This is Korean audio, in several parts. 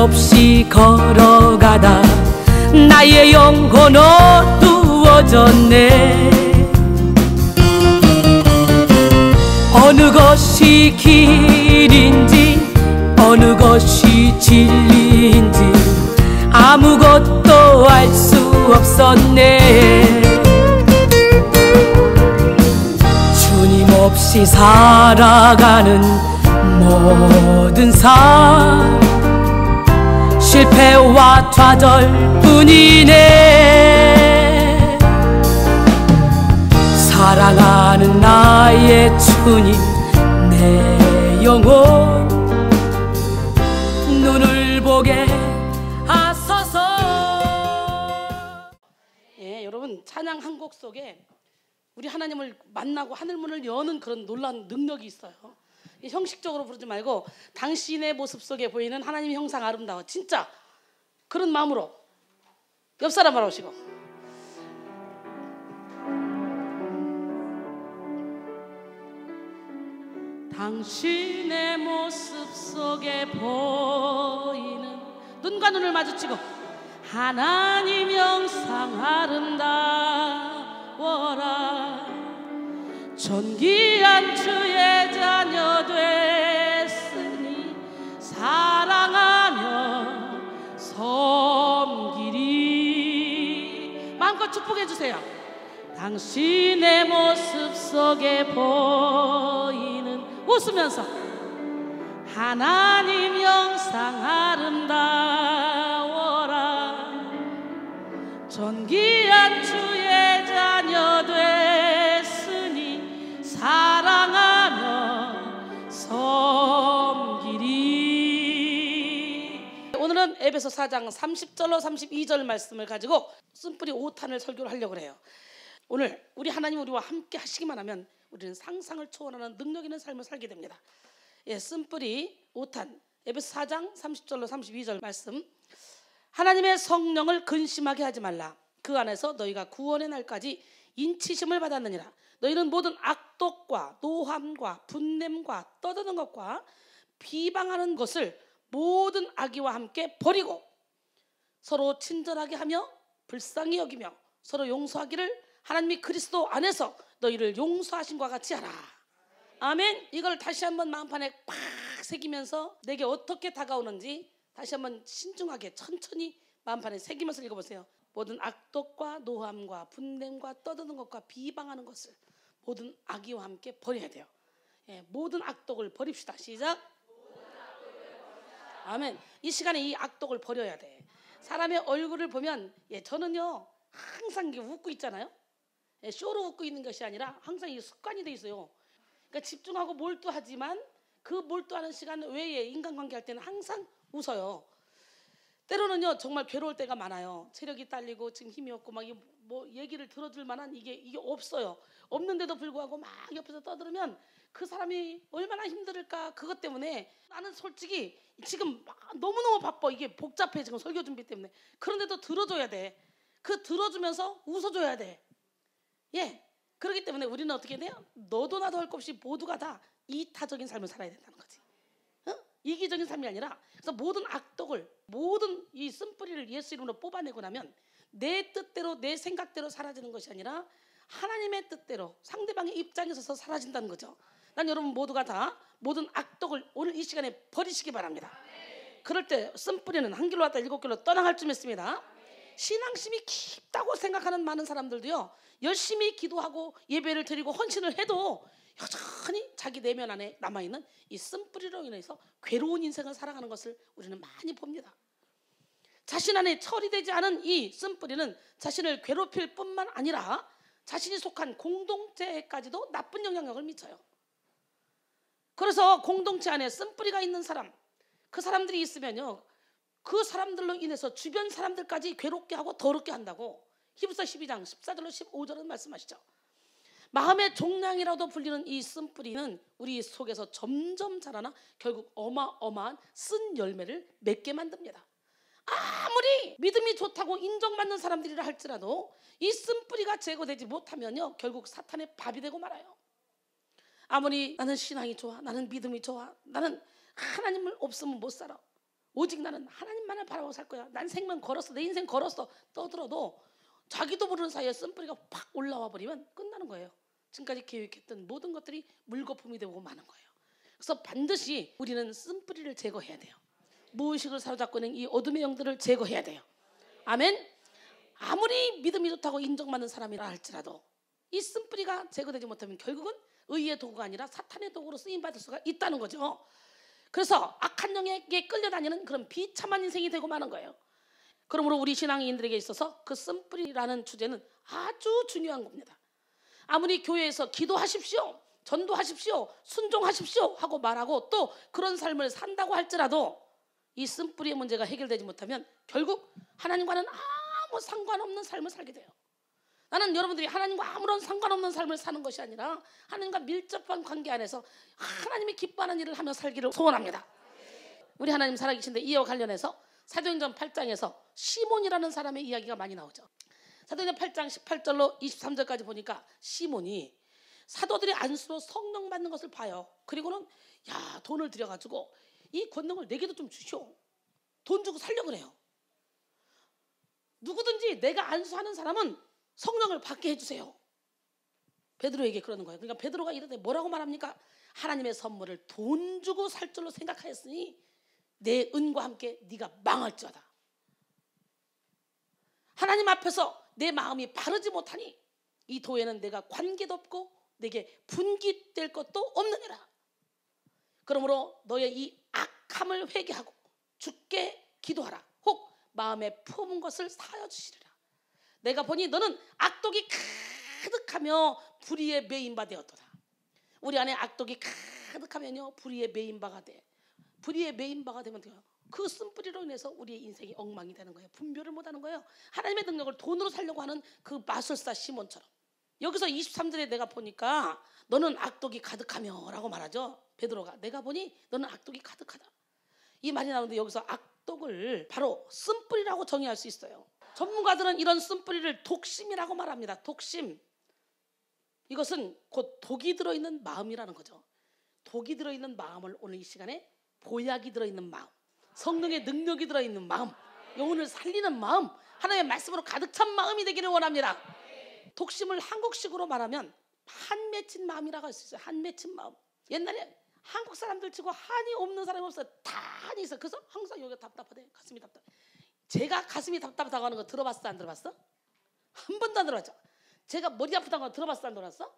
없이 걸어가다 나의 영혼 어두워졌네. 어느 것이 길인지 어느 것이 진리인지 아무것도 알 수 없었네. 주님 없이 살아가는 모든 삶 실패와 좌절뿐이네. 사랑하는 나의 주님 내 영혼 눈을 보게 하소서. 예, 여러분 찬양 한 곡 속에 우리 하나님을 만나고 하늘문을 여는 그런 놀라운 능력이 있어요. 형식적으로 부르지 말고 당신의 모습 속에 보이는 하나님의 형상 아름다워, 진짜 그런 마음으로 옆 사람 바라보시고 당신의 모습 속에 보이는 눈과 눈을 마주치고 하나님 형상 아름다워라. 존귀한 주의 자녀 됐으니 사랑하며 섬기리. 마음껏 축복해 주세요. 당신의 모습 속에 보이는 웃으면서 하나님 형상 아름다워라. 존귀한 주의 자녀 됐으니 사랑하며 섬기리. 오늘은 에베소 4장 30절로 32절 말씀을 가지고 쓴뿌리 5탄을 설교를 하려고 해요. 오늘 우리 하나님 우리와 함께 하시기만 하면 우리는 상상을 초월하는 능력 있는 삶을 살게 됩니다. 예, 쓴뿌리 5탄 에베소 4장 30절로 32절 말씀. 하나님의 성령을 근심하게 하지 말라. 그 안에서 너희가 구원의 날까지 인치심을 받았느니라. 너희는 모든 악독과 노함과 분냄과 떠드는 것과 비방하는 것을 모든 악의와 함께 버리고 서로 친절하게 하며 불쌍히 여기며 서로 용서하기를 하나님이 그리스도 안에서 너희를 용서하신 것과 같이 하라. 아멘. 이걸 다시 한번 마음판에 팍 새기면서 내게 어떻게 다가오는지 다시 한번 신중하게 천천히 마음판에 새기면서 읽어보세요. 모든 악독과 노함과 분냄과 떠드는 것과 비방하는 것을 모든 악의와 함께 버려야 돼요. 예, 모든 악독을 버립시다. 시작. 아멘. 이 시간에 이 악독을 버려야 돼. 사람의 얼굴을 보면 저는요 항상 웃고 있잖아요. 쇼로 웃고 있는 것이 아니라 항상 이 습관이 돼 있어요. 그러니까 집중하고 몰두하지만 그 몰두하는 시간 외에 인간관계 할 때는 항상 웃어요. 때로는요 정말 괴로울 때가 많아요. 체력이 딸리고 지금 힘이 없고 막 뭐 얘기를 들어줄 만한 이게 없어요. 없는데도 불구하고 막 옆에서 떠들으면 그 사람이 얼마나 힘들을까. 그것 때문에 나는 솔직히 지금 너무너무 바빠. 이게 복잡해 지금 설교 준비 때문에. 그런데도 들어줘야 돼. 그 들어주면서 웃어줘야 돼. 예, 그렇기 때문에 우리는 어떻게 돼요? 너도 나도 할 것 없이 모두가 다 이타적인 삶을 살아야 된다는 거지. 이기적인 삶이 아니라. 그래서 모든 악독을, 모든 이 쓴뿌리를 예수 이름으로 뽑아내고 나면 내 뜻대로 내 생각대로 사라지는 것이 아니라 하나님의 뜻대로 상대방의 입장에 서서 사라진다는 거죠. 난 여러분 모두가 다 모든 악독을 오늘 이 시간에 버리시기 바랍니다. 그럴 때 쓴뿌리는 한 길로 왔다 일곱 길로 떠나갈 쯤 했습니다. 신앙심이 깊다고 생각하는 많은 사람들도요 열심히 기도하고 예배를 드리고 헌신을 해도 여전히 자기 내면 안에 남아있는 이 쓴뿌리로 인해서 괴로운 인생을 살아가는 것을 우리는 많이 봅니다. 자신 안에 처리되지 않은 이 쓴뿌리는 자신을 괴롭힐 뿐만 아니라 자신이 속한 공동체까지도 나쁜 영향력을 미쳐요. 그래서 공동체 안에 쓴뿌리가 있는 사람, 그 사람들이 있으면요 그 사람들로 인해서 주변 사람들까지 괴롭게 하고 더럽게 한다고 히브리서 12장 14절로 15절은 말씀하시죠. 마음의 종량이라도 불리는 이 쓴뿌리는 우리 속에서 점점 자라나 결국 어마어마한 쓴 열매를 맺게 만듭니다. 아무리 믿음이 좋다고 인정받는 사람들이라 할지라도 이 쓴뿌리가 제거되지 못하면요 결국 사탄의 밥이 되고 말아요. 아무리 나는 신앙이 좋아, 나는 믿음이 좋아, 나는 하나님을 없으면 못 살아, 오직 나는 하나님만을 바라보고 살 거야. 난 생명 걸었어. 내 인생 걸었어. 떠들어도 자기도 모르는 사이에 쓴뿌리가 팍 올라와 버리면 끝나는 거예요. 지금까지 계획했던 모든 것들이 물거품이 되고 마는 거예요. 그래서 반드시 우리는 쓴뿌리를 제거해야 돼요. 무의식을 사로잡고 있는 이 어둠의 영들을 제거해야 돼요. 아멘. 아무리 믿음이 좋다고 인정받는 사람이라 할지라도 이 쓴뿌리가 제거되지 못하면 결국은 의의 도구가 아니라 사탄의 도구로 쓰임받을 수가 있다는 거죠. 그래서 악한 영에게 끌려다니는 그런 비참한 인생이 되고 마는 거예요. 그러므로 우리 신앙인들에게 있어서 그 쓴뿌리라는 주제는 아주 중요한 겁니다. 아무리 교회에서 기도하십시오, 전도하십시오, 순종하십시오 하고 말하고 또 그런 삶을 산다고 할지라도 이 쓴뿌리의 문제가 해결되지 못하면 결국 하나님과는 아무 상관없는 삶을 살게 돼요. 나는 여러분들이 하나님과 아무런 상관없는 삶을 사는 것이 아니라 하나님과 밀접한 관계 안에서 하나님이 기뻐하는 일을 하며 살기를 소원합니다. 우리 하나님 살아계신데 이와 관련해서 사도행전 8장에서 시몬이라는 사람의 이야기가 많이 나오죠. 사도행전 8장 18절로 23절까지 보니까 시몬이 사도들이 안수로 성령 받는 것을 봐요. 그리고는 야, 돈을 들여가지고 이 권능을 내게도 좀 주시오. 돈 주고 살려고 그래요. 누구든지 내가 안수하는 사람은 성령을 받게 해주세요. 베드로에게 그러는 거예요. 그러니까 베드로가 이러되 뭐라고 말합니까? 하나님의 선물을 돈 주고 살 줄로 생각하였으니 내 은과 함께 네가 망할지어다. 하나님 앞에서 내 마음이 바르지 못하니 이 도에는 내가 관계도 없고 내게 분깃될 것도 없느니라. 그러므로 너의 이 악함을 회개하고 주께 기도하라. 혹 마음에 품은 것을 사여 주시리라. 내가 보니 너는 악독이 가득하며 불의에 매인 바 되었도다. 우리 안에 악독이 가득하면요 불의에 매인 바가 돼. 불의에 매인 바가 되면 돼요. 그 쓴뿌리로 인해서 우리의 인생이 엉망이 되는 거예요. 분별을 못하는 거예요. 하나님의 능력을 돈으로 살려고 하는 그 마술사 시몬처럼. 여기서 23절에 내가 보니까 너는 악독이 가득하며 라고 말하죠. 베드로가 내가 보니 너는 악독이 가득하다. 이 말이 나오는데 여기서 악독을 바로 쓴뿌리라고 정의할 수 있어요. 전문가들은 이런 쓴뿌리를 독심이라고 말합니다. 독심. 이것은 곧 독이 들어있는 마음이라는 거죠. 독이 들어있는 마음을 오늘 이 시간에 보약이 들어있는 마음, 성령의 능력이 들어있는 마음, 영혼을 살리는 마음, 하나님의 말씀으로 가득 찬 마음이 되기를 원합니다. 독심을 한국식으로 말하면 한 맺힌 마음이라고 할 수 있어요. 한 맺힌 마음. 옛날에 한국 사람들 치고 한이 없는 사람이 없어요. 다 한이 있어요. 그래서 항상 여기가 답답하대. 가슴이 답답해. 제가 가슴이 답답하다고 하는 거 들어봤어? 안 들어봤어? 한 번도 안 들어봤죠? 제가 머리 아프다고 하는 거 들어봤어? 안 들어봤어?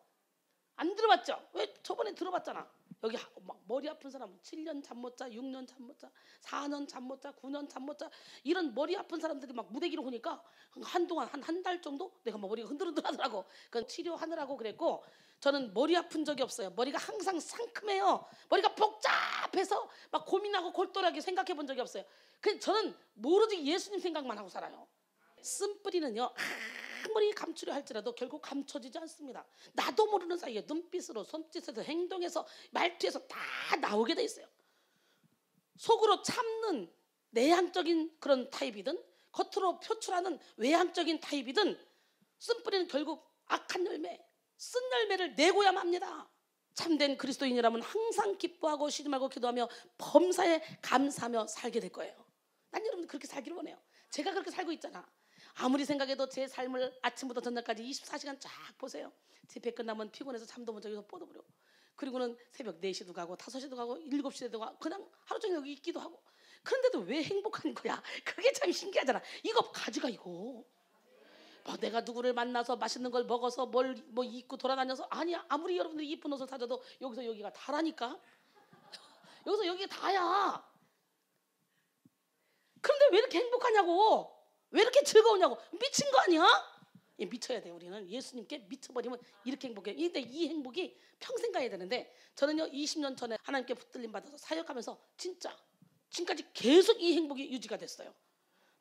안 들어봤죠? 왜 저번에 들어봤잖아. 여기 막 머리 아픈 사람 7년 잠 못 자, 6년 잠 못 자, 4년 잠 못 자, 9년 잠 못 자 이런 머리 아픈 사람들이 막 무대기로 오니까 한동안 한 달 정도 내가 막 머리가 흔들흔들하더라고. 그건 치료하느라고 그랬고 저는 머리 아픈 적이 없어요. 머리가 항상 상큼해요. 머리가 복잡해서 막 고민하고 골똘하게 생각해 본 적이 없어요. 그래서 저는 모르지 예수님 생각만 하고 살아요. 쓴뿌리는요 아무리 감추려 할지라도 결국 감춰지지 않습니다. 나도 모르는 사이에 눈빛으로 손짓에서 행동에서 말투에서 다 나오게 돼 있어요. 속으로 참는 내향적인 그런 타입이든 겉으로 표출하는 외향적인 타입이든 쓴뿌리는 결국 악한 열매, 쓴 열매를 내고야만 합니다. 참된 그리스도인이라면 항상 기뻐하고 쉬지 말고 기도하며 범사에 감사하며 살게 될 거예요. 난 여러분 그렇게 살기를 원해요. 제가 그렇게 살고 있잖아. 아무리 생각해도 제 삶을 아침부터 저녁까지 24시간 쫙 보세요. 집회 끝나면 피곤해서 잠도 못 자고 뻗어버려. 그리고는 새벽 4시도 가고 5시도 가고 7시에도 가고 그냥 하루 종일 여기 있기도 하고. 그런데도 왜 행복한 거야? 그게 참 신기하잖아. 이거 가져가 이거. 뭐 내가 누구를 만나서 맛있는 걸 먹어서 뭘 뭐 입고 돌아다녀서 아니야. 아무리 여러분들이 이쁜 옷을 사줘도 여기서 여기가 다라니까. 여기서 여기가 다야. 그런데 왜 이렇게 행복하냐고. 왜 이렇게 즐거우냐고. 미친 거 아니야? 예, 미쳐야 돼. 우리는 예수님께 미쳐버리면 이렇게 행복해. 근데 이 행복이 평생 가야 되는데 저는요 20년 전에 하나님께 붙들림 받아서 사역하면서 진짜 지금까지 계속 이 행복이 유지가 됐어요.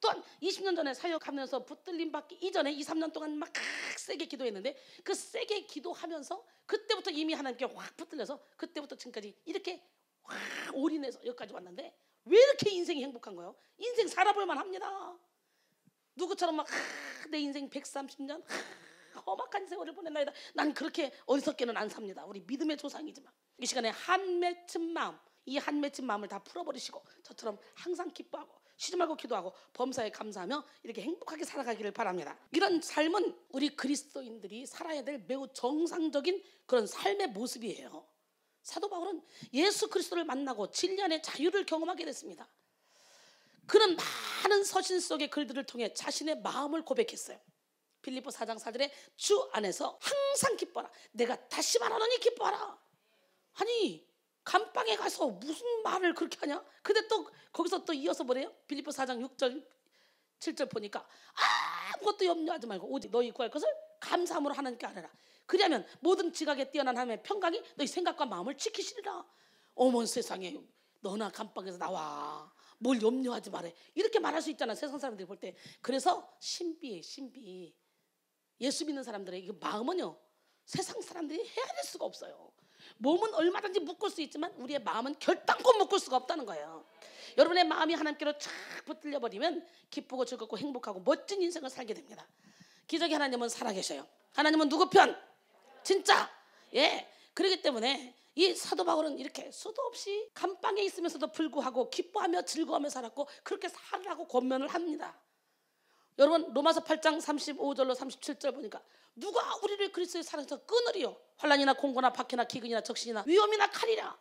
또한 20년 전에 사역하면서 붙들림 받기 이전에 2, 3년 동안 막 세게 기도했는데 그 세게 기도하면서 그때부터 이미 하나님께 확 붙들려서 그때부터 지금까지 이렇게 확 올인해서 여기까지 왔는데 왜 이렇게 인생이 행복한 거예요? 인생 살아볼 만합니다. 누구처럼 막 내 인생 130년 험악한 세월을 보냈나이다. 난 그렇게 어리석게는 안 삽니다. 우리 믿음의 조상이지만 이 시간에 한 맺힌 마음, 이 한 맺힌 마음을 다 풀어버리시고 저처럼 항상 기뻐하고 쉬지 말고 기도하고 범사에 감사하며 이렇게 행복하게 살아가기를 바랍니다. 이런 삶은 우리 그리스도인들이 살아야 될 매우 정상적인 그런 삶의 모습이에요. 사도 바울은 예수 그리스도를 만나고 진리 안의 자유를 경험하게 됐습니다. 그는 많은 서신 속의 글들을 통해 자신의 마음을 고백했어요. 빌립보 4장 4절에 주 안에서 항상 기뻐하라. 내가 다시 말하노니 기뻐하라. 아니 감방에 가서 무슨 말을 그렇게 하냐? 근데 또 거기서 또 이어서 뭐래요? 빌립보 4장 6절 7절 보니까 아무것도 염려하지 말고 오직 너희 구할 것을 감사함으로 하나님께 아뢰라. 그리하면 모든 지각에 뛰어난 하나님의 평강이 너희 생각과 마음을 지키시리라. 어머 세상에 너나 감방에서 나와. 뭘 염려하지 말해. 이렇게 말할 수 있잖아 세상 사람들이 볼 때. 그래서 신비해 신비. 예수 믿는 사람들의 마음은요 세상 사람들이 헤아릴 수가 없어요. 몸은 얼마든지 묶을 수 있지만 우리의 마음은 결단코 묶을 수가 없다는 거예요. 여러분의 마음이 하나님께로 쫙 붙들려 버리면 기쁘고 즐겁고 행복하고 멋진 인생을 살게 됩니다. 기적의 하나님은 살아계셔요. 하나님은 누구 편? 진짜. 예. 그렇기 때문에 이 사도 바울은 이렇게 수도 없이 감방에 있으면서도 불구하고 기뻐하며 즐거워하며 살았고 그렇게 살라고 권면을 합니다. 여러분 로마서 8장 35절로 37절 보니까 누가 우리를 그리스도의 사랑에서 끊으리요? 환난이나 공고나 박해나 기근이나 적신이나 위험이나 칼이라.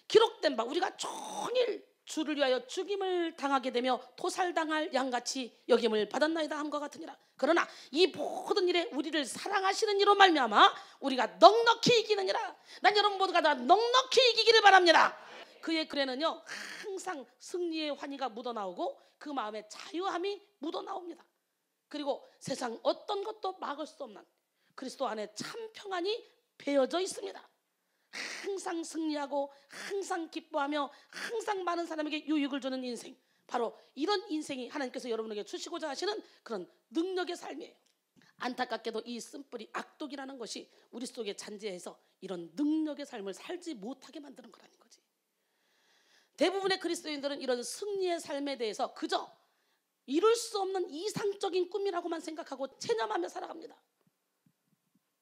기록된 바 우리가 종일 주를 위하여 죽임을 당하게 되며 토살당할 양같이 여김을 받았나이다 함과 같으니라. 그러나 이 모든 일에 우리를 사랑하시는 이로 말미암아 우리가 넉넉히 이기느니라. 난 여러분 모두가 다 넉넉히 이기기를 바랍니다. 그의 글에는요 항상 승리의 환희가 묻어나오고 그 마음에 자유함이 묻어나옵니다. 그리고 세상 어떤 것도 막을 수 없는 그리스도 안에 참 평안이 배어져 있습니다. 항상 승리하고 항상 기뻐하며 항상 많은 사람에게 유익을 주는 인생, 바로 이런 인생이 하나님께서 여러분에게 주시고자 하시는 그런 능력의 삶이에요. 안타깝게도 이 쓴뿌리 악독이라는 것이 우리 속에 잔재해서 이런 능력의 삶을 살지 못하게 만드는 거라는 거지. 대부분의 그리스도인들은 이런 승리의 삶에 대해서 그저 이룰 수 없는 이상적인 꿈이라고만 생각하고 체념하며 살아갑니다.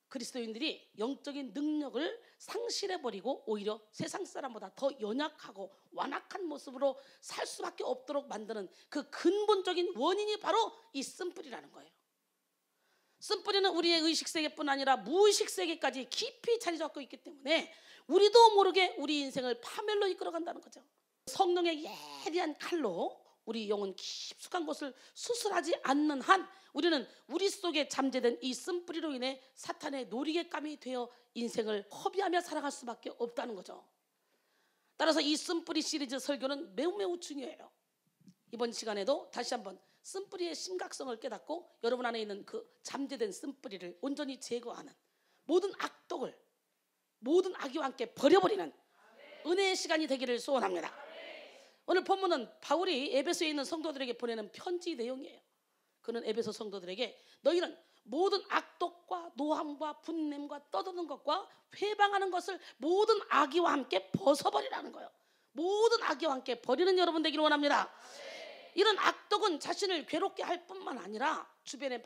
그리스도인들이 영적인 능력을 상실해버리고 오히려 세상 사람보다 더 연약하고 완악한 모습으로 살 수밖에 없도록 만드는 그 근본적인 원인이 바로 이 쓴뿌리라는 거예요. 쓴뿌리는 우리의 의식세계뿐 아니라 무의식세계까지 깊이 자리 잡고 있기 때문에 우리도 모르게 우리 인생을 파멸로 이끌어간다는 거죠. 성령의 예리한 칼로 우리 영혼 깊숙한 곳을 수술하지 않는 한 우리는 우리 속에 잠재된 이 쓴뿌리로 인해 사탄의 놀이개감이 되어 인생을 허비하며 살아갈 수밖에 없다는 거죠. 따라서 이 쓴뿌리 시리즈 설교는 매우 중요해요. 이번 시간에도 다시 한번 쓴뿌리의 심각성을 깨닫고 여러분 안에 있는 그 잠재된 쓴뿌리를 온전히 제거하는 모든 악독을 모든 악의와 함께 버려버리는 은혜의 시간이 되기를 소원합니다. 오늘 본문은 바울이 에베소에 있는 성도들에게 보내는 편지 내용이에요. 그는 에베소 성도들에게 너희는 모든 악독과 노함과 분냄과 떠드는 것과 회방하는 것을 모든 악의와 함께 벗어버리라는 거예요. 모든 악의와 함께 버리는 여러분 되기를 원합니다. 이런 악독은 자신을 괴롭게 할 뿐만 아니라 주변의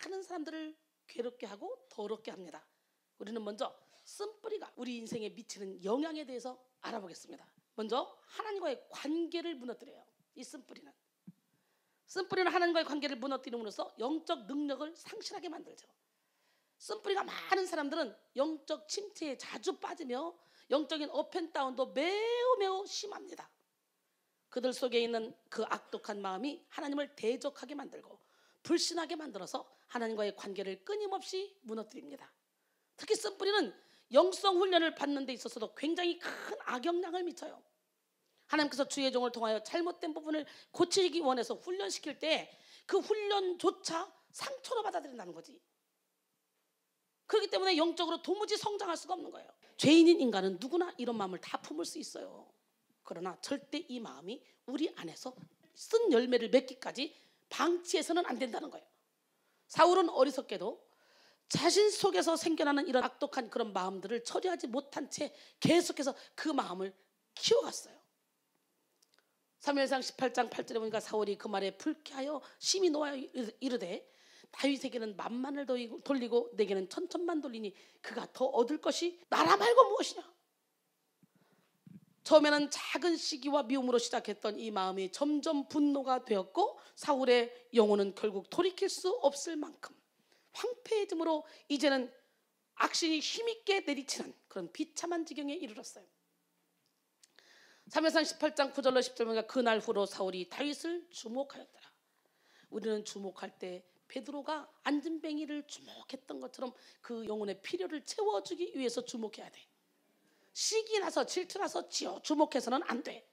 많은 사람들을 괴롭게 하고 더럽게 합니다. 우리는 먼저 쓴뿌리가 우리 인생에 미치는 영향에 대해서 알아보겠습니다. 먼저 하나님과의 관계를 무너뜨려요. 이 쓴뿌리는 하나님과의 관계를 무너뜨림으로써 영적 능력을 상실하게 만들죠. 쓴뿌리가 많은 사람들은 영적 침체에 자주 빠지며 영적인 업앤다운도 매우 심합니다. 그들 속에 있는 그 악독한 마음이 하나님을 대적하게 만들고 불신하게 만들어서 하나님과의 관계를 끊임없이 무너뜨립니다. 특히 쓴뿌리는 영성 훈련을 받는 데 있어서도 굉장히 큰 악영향을 미쳐요. 하나님께서 주의 종을 통하여 잘못된 부분을 고치기 원해서 훈련시킬 때 그 훈련조차 상처로 받아들인다는 거지. 그렇기 때문에 영적으로 도무지 성장할 수가 없는 거예요. 죄인인 인간은 누구나 이런 마음을 다 품을 수 있어요. 그러나 절대 이 마음이 우리 안에서 쓴 열매를 맺기까지 방치해서는 안 된다는 거예요. 사울은 어리석게도 자신 속에서 생겨나는 이런 악독한 그런 마음들을 처리하지 못한 채 계속해서 그 마음을 키워갔어요. 사무엘상 18장 8절에 보니까 사울이 그 말에 불쾌하여 심히 노하여 이르되 다윗에게는 만만을 돌리고 내게는 천천만 돌리니 그가 더 얻을 것이 나라 말고 무엇이냐. 처음에는 작은 시기와 미움으로 시작했던 이 마음이 점점 분노가 되었고 사울의 영혼은 결국 돌이킬 수 없을 만큼 황폐해짐으로 이제는 악신이 힘있게 내리치는 그런 비참한 지경에 이르렀어요. 사무엘상 18장 9절로 10절 보니까 그날 후로 사울이 다윗을 주목하였더라. 우리는 주목할 때 베드로가 안진뱅이를 주목했던 것처럼 그 영혼의 필요를 채워주기 위해서 주목해야 돼. 시기 나서 질투 나서 주목해서는 안 돼.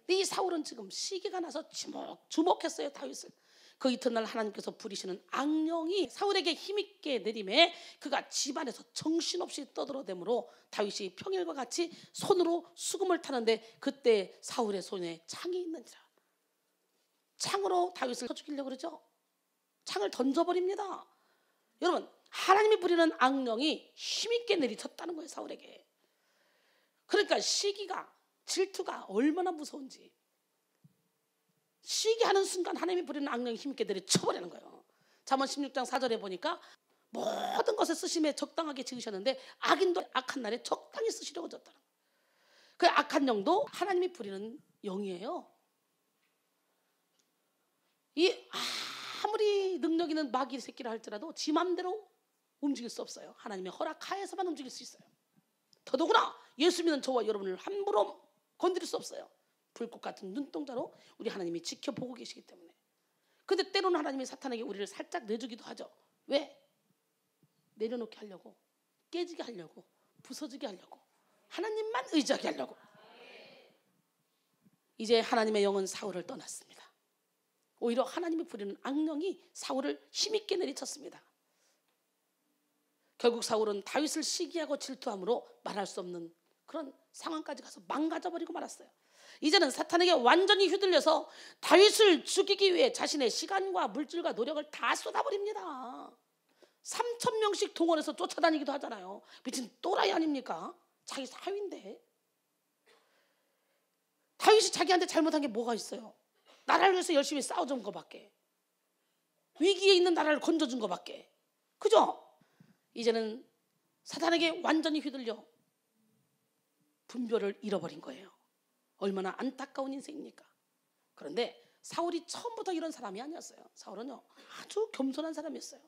이 사울은 지금 시기가 나서 주목했어요 다윗을. 그 이튿날 하나님께서 부리시는 악령이 사울에게 힘있게 내림에 그가 집안에서 정신없이 떠들어대므로 다윗이 평일과 같이 손으로 수금을 타는데 그때 사울의 손에 창이 있는지라. 창으로 다윗을 쳐 죽이려고 그러죠. 창을 던져버립니다. 여러분, 하나님이 부리는 악령이 힘있게 내리쳤다는 거예요 사울에게. 그러니까 시기가, 질투가 얼마나 무서운지. 시기하는 순간 하나님이 부리는 악령이 힘있게 내리쳐버리는 거예요. 잠언 16장 4절에 보니까 모든 것을 쓰심에 적당하게 지으셨는데 악인도 악한 날에 적당히 쓰시려고 졌다는 거예요. 그 악한 영도 하나님이 부리는 영이에요. 이 아무리 능력 있는 마귀 새끼라 할지라도 지 맘대로 움직일 수 없어요. 하나님의 허락하에서만 움직일 수 있어요. 더더구나 예수 믿는 저와 여러분을 함부로 건드릴 수 없어요. 불꽃 같은 눈동자로 우리 하나님이 지켜보고 계시기 때문에. 근데 때로는 하나님이 사탄에게 우리를 살짝 내주기도 하죠. 왜? 내려놓게 하려고, 깨지게 하려고, 부서지게 하려고, 하나님만 의지하게 하려고. 이제 하나님의 영은 사울을 떠났습니다. 오히려 하나님이 부리는 악령이 사울을 힘있게 내리쳤습니다. 결국 사울은 다윗을 시기하고 질투함으로 말할 수 없는 그런 상황까지 가서 망가져버리고 말았어요. 이제는 사탄에게 완전히 휘둘려서 다윗을 죽이기 위해 자신의 시간과 물질과 노력을 다 쏟아버립니다. 3,000명씩 동원해서 쫓아다니기도 하잖아요. 미친 또라이 아닙니까? 자기 사위인데. 다윗이 자기한테 잘못한 게 뭐가 있어요? 나라를 위해서 열심히 싸워준 것밖에. 위기에 있는 나라를 건져준 것밖에. 그죠? 이제는 사탄에게 완전히 휘둘려 분별을 잃어버린 거예요. 얼마나 안타까운 인생입니까? 그런데 사울이 처음부터 이런 사람이 아니었어요. 사울은요 아주 겸손한 사람이었어요.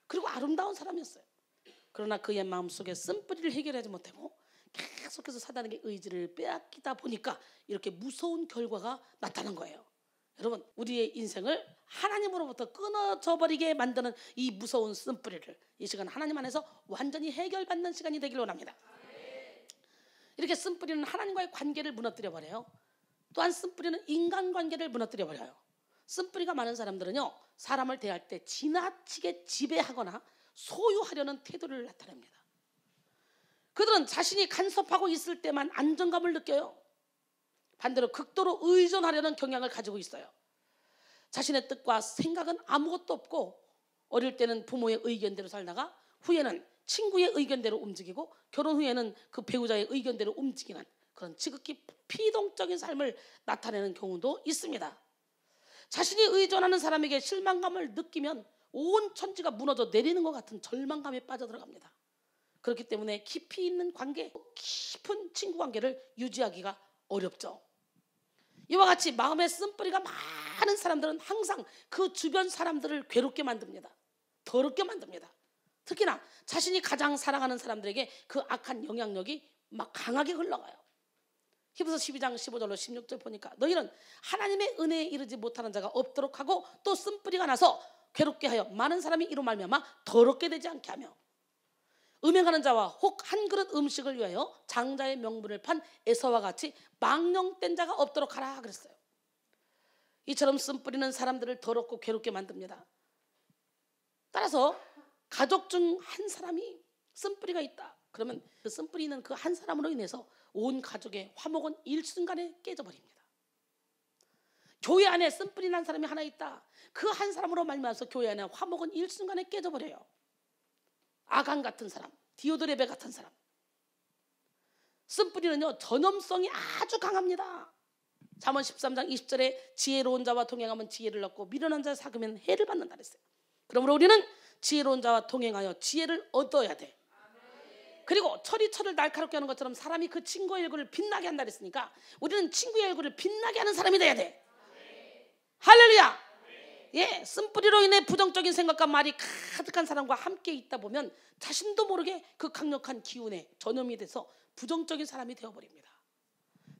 그리고 아름다운 사람이었어요. 그러나 그의 마음속에 쓴뿌리를 해결하지 못하고 계속해서 사단에게 의지를 빼앗기다 보니까 이렇게 무서운 결과가 나타난 거예요. 여러분, 우리의 인생을 하나님으로부터 끊어져 버리게 만드는 이 무서운 쓴뿌리를 이 시간 하나님 안에서 완전히 해결받는 시간이 되길 원합니다. 이렇게 쓴뿌리는 하나님과의 관계를 무너뜨려 버려요. 또한 쓴뿌리는 인간관계를 무너뜨려 버려요. 쓴뿌리가 많은 사람들은요 사람을 대할 때 지나치게 지배하거나 소유하려는 태도를 나타냅니다. 그들은 자신이 간섭하고 있을 때만 안정감을 느껴요. 반대로 극도로 의존하려는 경향을 가지고 있어요. 자신의 뜻과 생각은 아무것도 없고 어릴 때는 부모의 의견대로 살다가 후에는 친구의 의견대로 움직이고 결혼 후에는 그 배우자의 의견대로 움직이는 그런 지극히 피동적인 삶을 나타내는 경우도 있습니다. 자신이 의존하는 사람에게 실망감을 느끼면 온 천지가 무너져 내리는 것 같은 절망감에 빠져들어갑니다. 그렇기 때문에 깊이 있는 관계, 깊은 친구 관계를 유지하기가 어렵죠. 이와 같이 마음에 쓴뿌리가 많은 사람들은 항상 그 주변 사람들을 괴롭게 만듭니다. 더럽게 만듭니다. 특히나 자신이 가장 사랑하는 사람들에게 그 악한 영향력이 막 강하게 흘러가요. 히브리서 12장 15절로 16절 보니까 너희는 하나님의 은혜에 이르지 못하는 자가 없도록 하고 또 쓴뿌리가 나서 괴롭게 하여 많은 사람이 이로 말미암아 더럽게 되지 않게 하며 음행하는 자와 혹 한 그릇 음식을 위하여 장자의 명분을 판 에서와 같이 망령된 자가 없도록 하라 그랬어요. 이처럼 쓴뿌리는 사람들을 더럽고 괴롭게 만듭니다. 따라서 가족 중 한 사람이 쓴뿌리가 있다. 그러면 그 쓴뿌리 있는 그 한 사람으로 인해서 온 가족의 화목은 일순간에 깨져버립니다. 교회 안에 쓴뿌리 난 사람이 하나 있다. 그 한 사람으로 말미암아서 교회 안에 화목은 일순간에 깨져버려요. 아간 같은 사람, 디오드레베 같은 사람. 쓴뿌리는요 전염성이 아주 강합니다. 잠언 13장 20절에 지혜로운 자와 동행하면 지혜를 얻고 미련한 자를 사귀면 해를 받는다 그랬어요. 그러므로 우리는 지혜로운 자와 동행하여 지혜를 얻어야 돼. 그리고 철이 철을 날카롭게 하는 것처럼 사람이 그 친구의 얼굴을 빛나게 한다 그랬으니까 우리는 친구의 얼굴을 빛나게 하는 사람이 돼야 돼. 할렐루야. 예, 쓴뿌리로 인해 부정적인 생각과 말이 가득한 사람과 함께 있다 보면 자신도 모르게 그 강력한 기운에 전염이 돼서 부정적인 사람이 되어버립니다.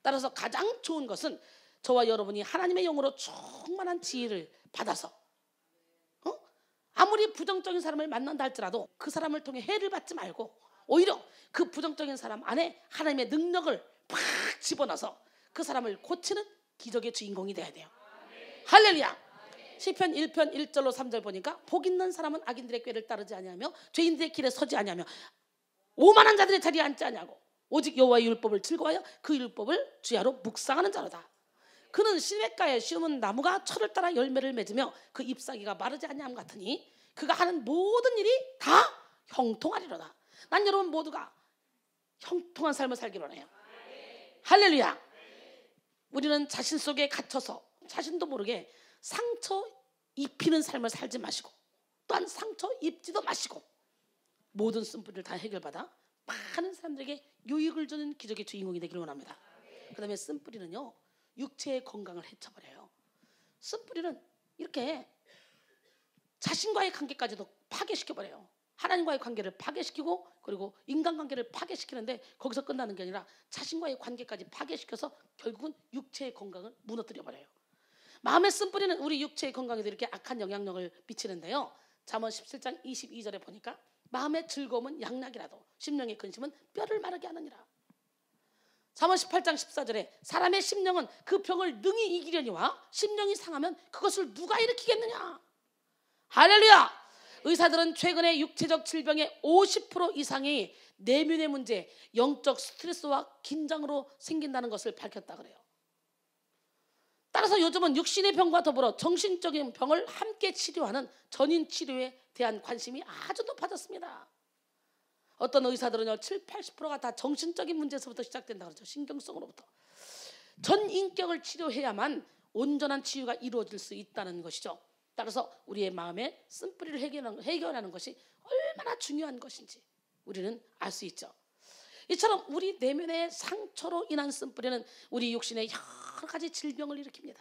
따라서 가장 좋은 것은 저와 여러분이 하나님의 영으로 충만한 지혜를 받아서 아무리 부정적인 사람을 만난다 할지라도 그 사람을 통해 해를 받지 말고 오히려 그 부정적인 사람 안에 하나님의 능력을 팍 집어넣어서 그 사람을 고치는 기적의 주인공이 돼야 돼요. 할렐루야. 시편 1편 1절로 3절 보니까 복 있는 사람은 악인들의 꾀를 따르지 아니하며 죄인들의 길에 서지 아니하며 오만한 자들의 자리에 앉지 아니하고 오직 여호와의 율법을 즐거워하여 그 율법을 주야로 묵상하는 자로다. 그는 시냇가에 심은 나무가 철을 따라 열매를 맺으며 그 잎사귀가 마르지 아니함 같으니 그가 하는 모든 일이 다 형통하리로다. 난 여러분 모두가 형통한 삶을 살기로 해요. 할렐루야. 우리는 자신 속에 갇혀서 자신도 모르게 상처 입히는 삶을 살지 마시고 또한 상처 입지도 마시고 모든 쓴뿌리를 다 해결받아 많은 사람들에게 유익을 주는 기적의 주인공이 되기를 원합니다. 그 다음에 쓴뿌리는요 육체의 건강을 해쳐버려요. 쓴뿌리는 이렇게 자신과의 관계까지도 파괴시켜버려요. 하나님과의 관계를 파괴시키고 그리고 인간관계를 파괴시키는데 거기서 끝나는 게 아니라 자신과의 관계까지 파괴시켜서 결국은 육체의 건강을 무너뜨려버려요. 마음의 쓴뿌리는 우리 육체의 건강에도 이렇게 악한 영향력을 미치는데요. 잠언 17장 22절에 보니까 마음의 즐거움은 양락이라도 심령의 근심은 뼈를 마르게 하느니라. 잠언 18장 14절에 사람의 심령은 그 병을 능히 이기려니와 심령이 상하면 그것을 누가 일으키겠느냐. 할렐루야. 의사들은 최근에 육체적 질병의 50% 이상이 내면의 문제, 영적 스트레스와 긴장으로 생긴다는 것을 밝혔다 그래요. 따라서 요즘은 육신의 병과 더불어 정신적인 병을 함께 치료하는 전인 치료에 대한 관심이 아주 높아졌습니다. 어떤 의사들은요 7, 80%가 다 정신적인 문제에서부터 시작된다 그러죠. 신경성으로부터. 전 인격을 치료해야만 온전한 치유가 이루어질 수 있다는 것이죠. 따라서 우리의 마음에 쓴뿌리를 해결하는 것이 얼마나 중요한 것인지 우리는 알 수 있죠. 이처럼 우리 내면의 상처로 인한 쓴뿌리는 우리 육신에 여러 가지 질병을 일으킵니다.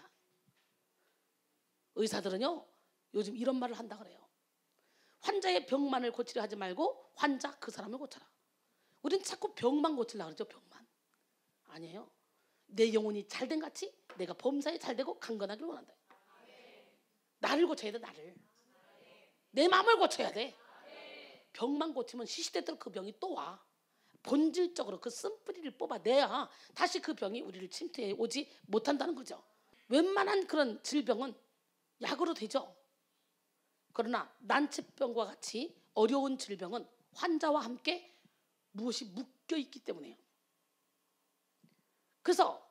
의사들은요 요즘 이런 말을 한다 그래요. 환자의 병만을 고치려 하지 말고 환자 그 사람을 고쳐라. 우리는 자꾸 병만 고치려고 그러죠. 병만. 아니에요. 내 영혼이 잘된 같이 내가 범사에 잘되고 강건하기를 원한다. 나를 고쳐야 돼. 나를. 내 마음을 고쳐야 돼. 병만 고치면 시시때때로 그 병이 또 와. 본질적으로 그 쓴뿌리를 뽑아내야 다시 그 병이 우리를 침투해 오지 못한다는 거죠. 웬만한 그런 질병은 약으로 되죠. 그러나 난치병과 같이 어려운 질병은 환자와 함께 무엇이 묶여있기 때문에요. 그래서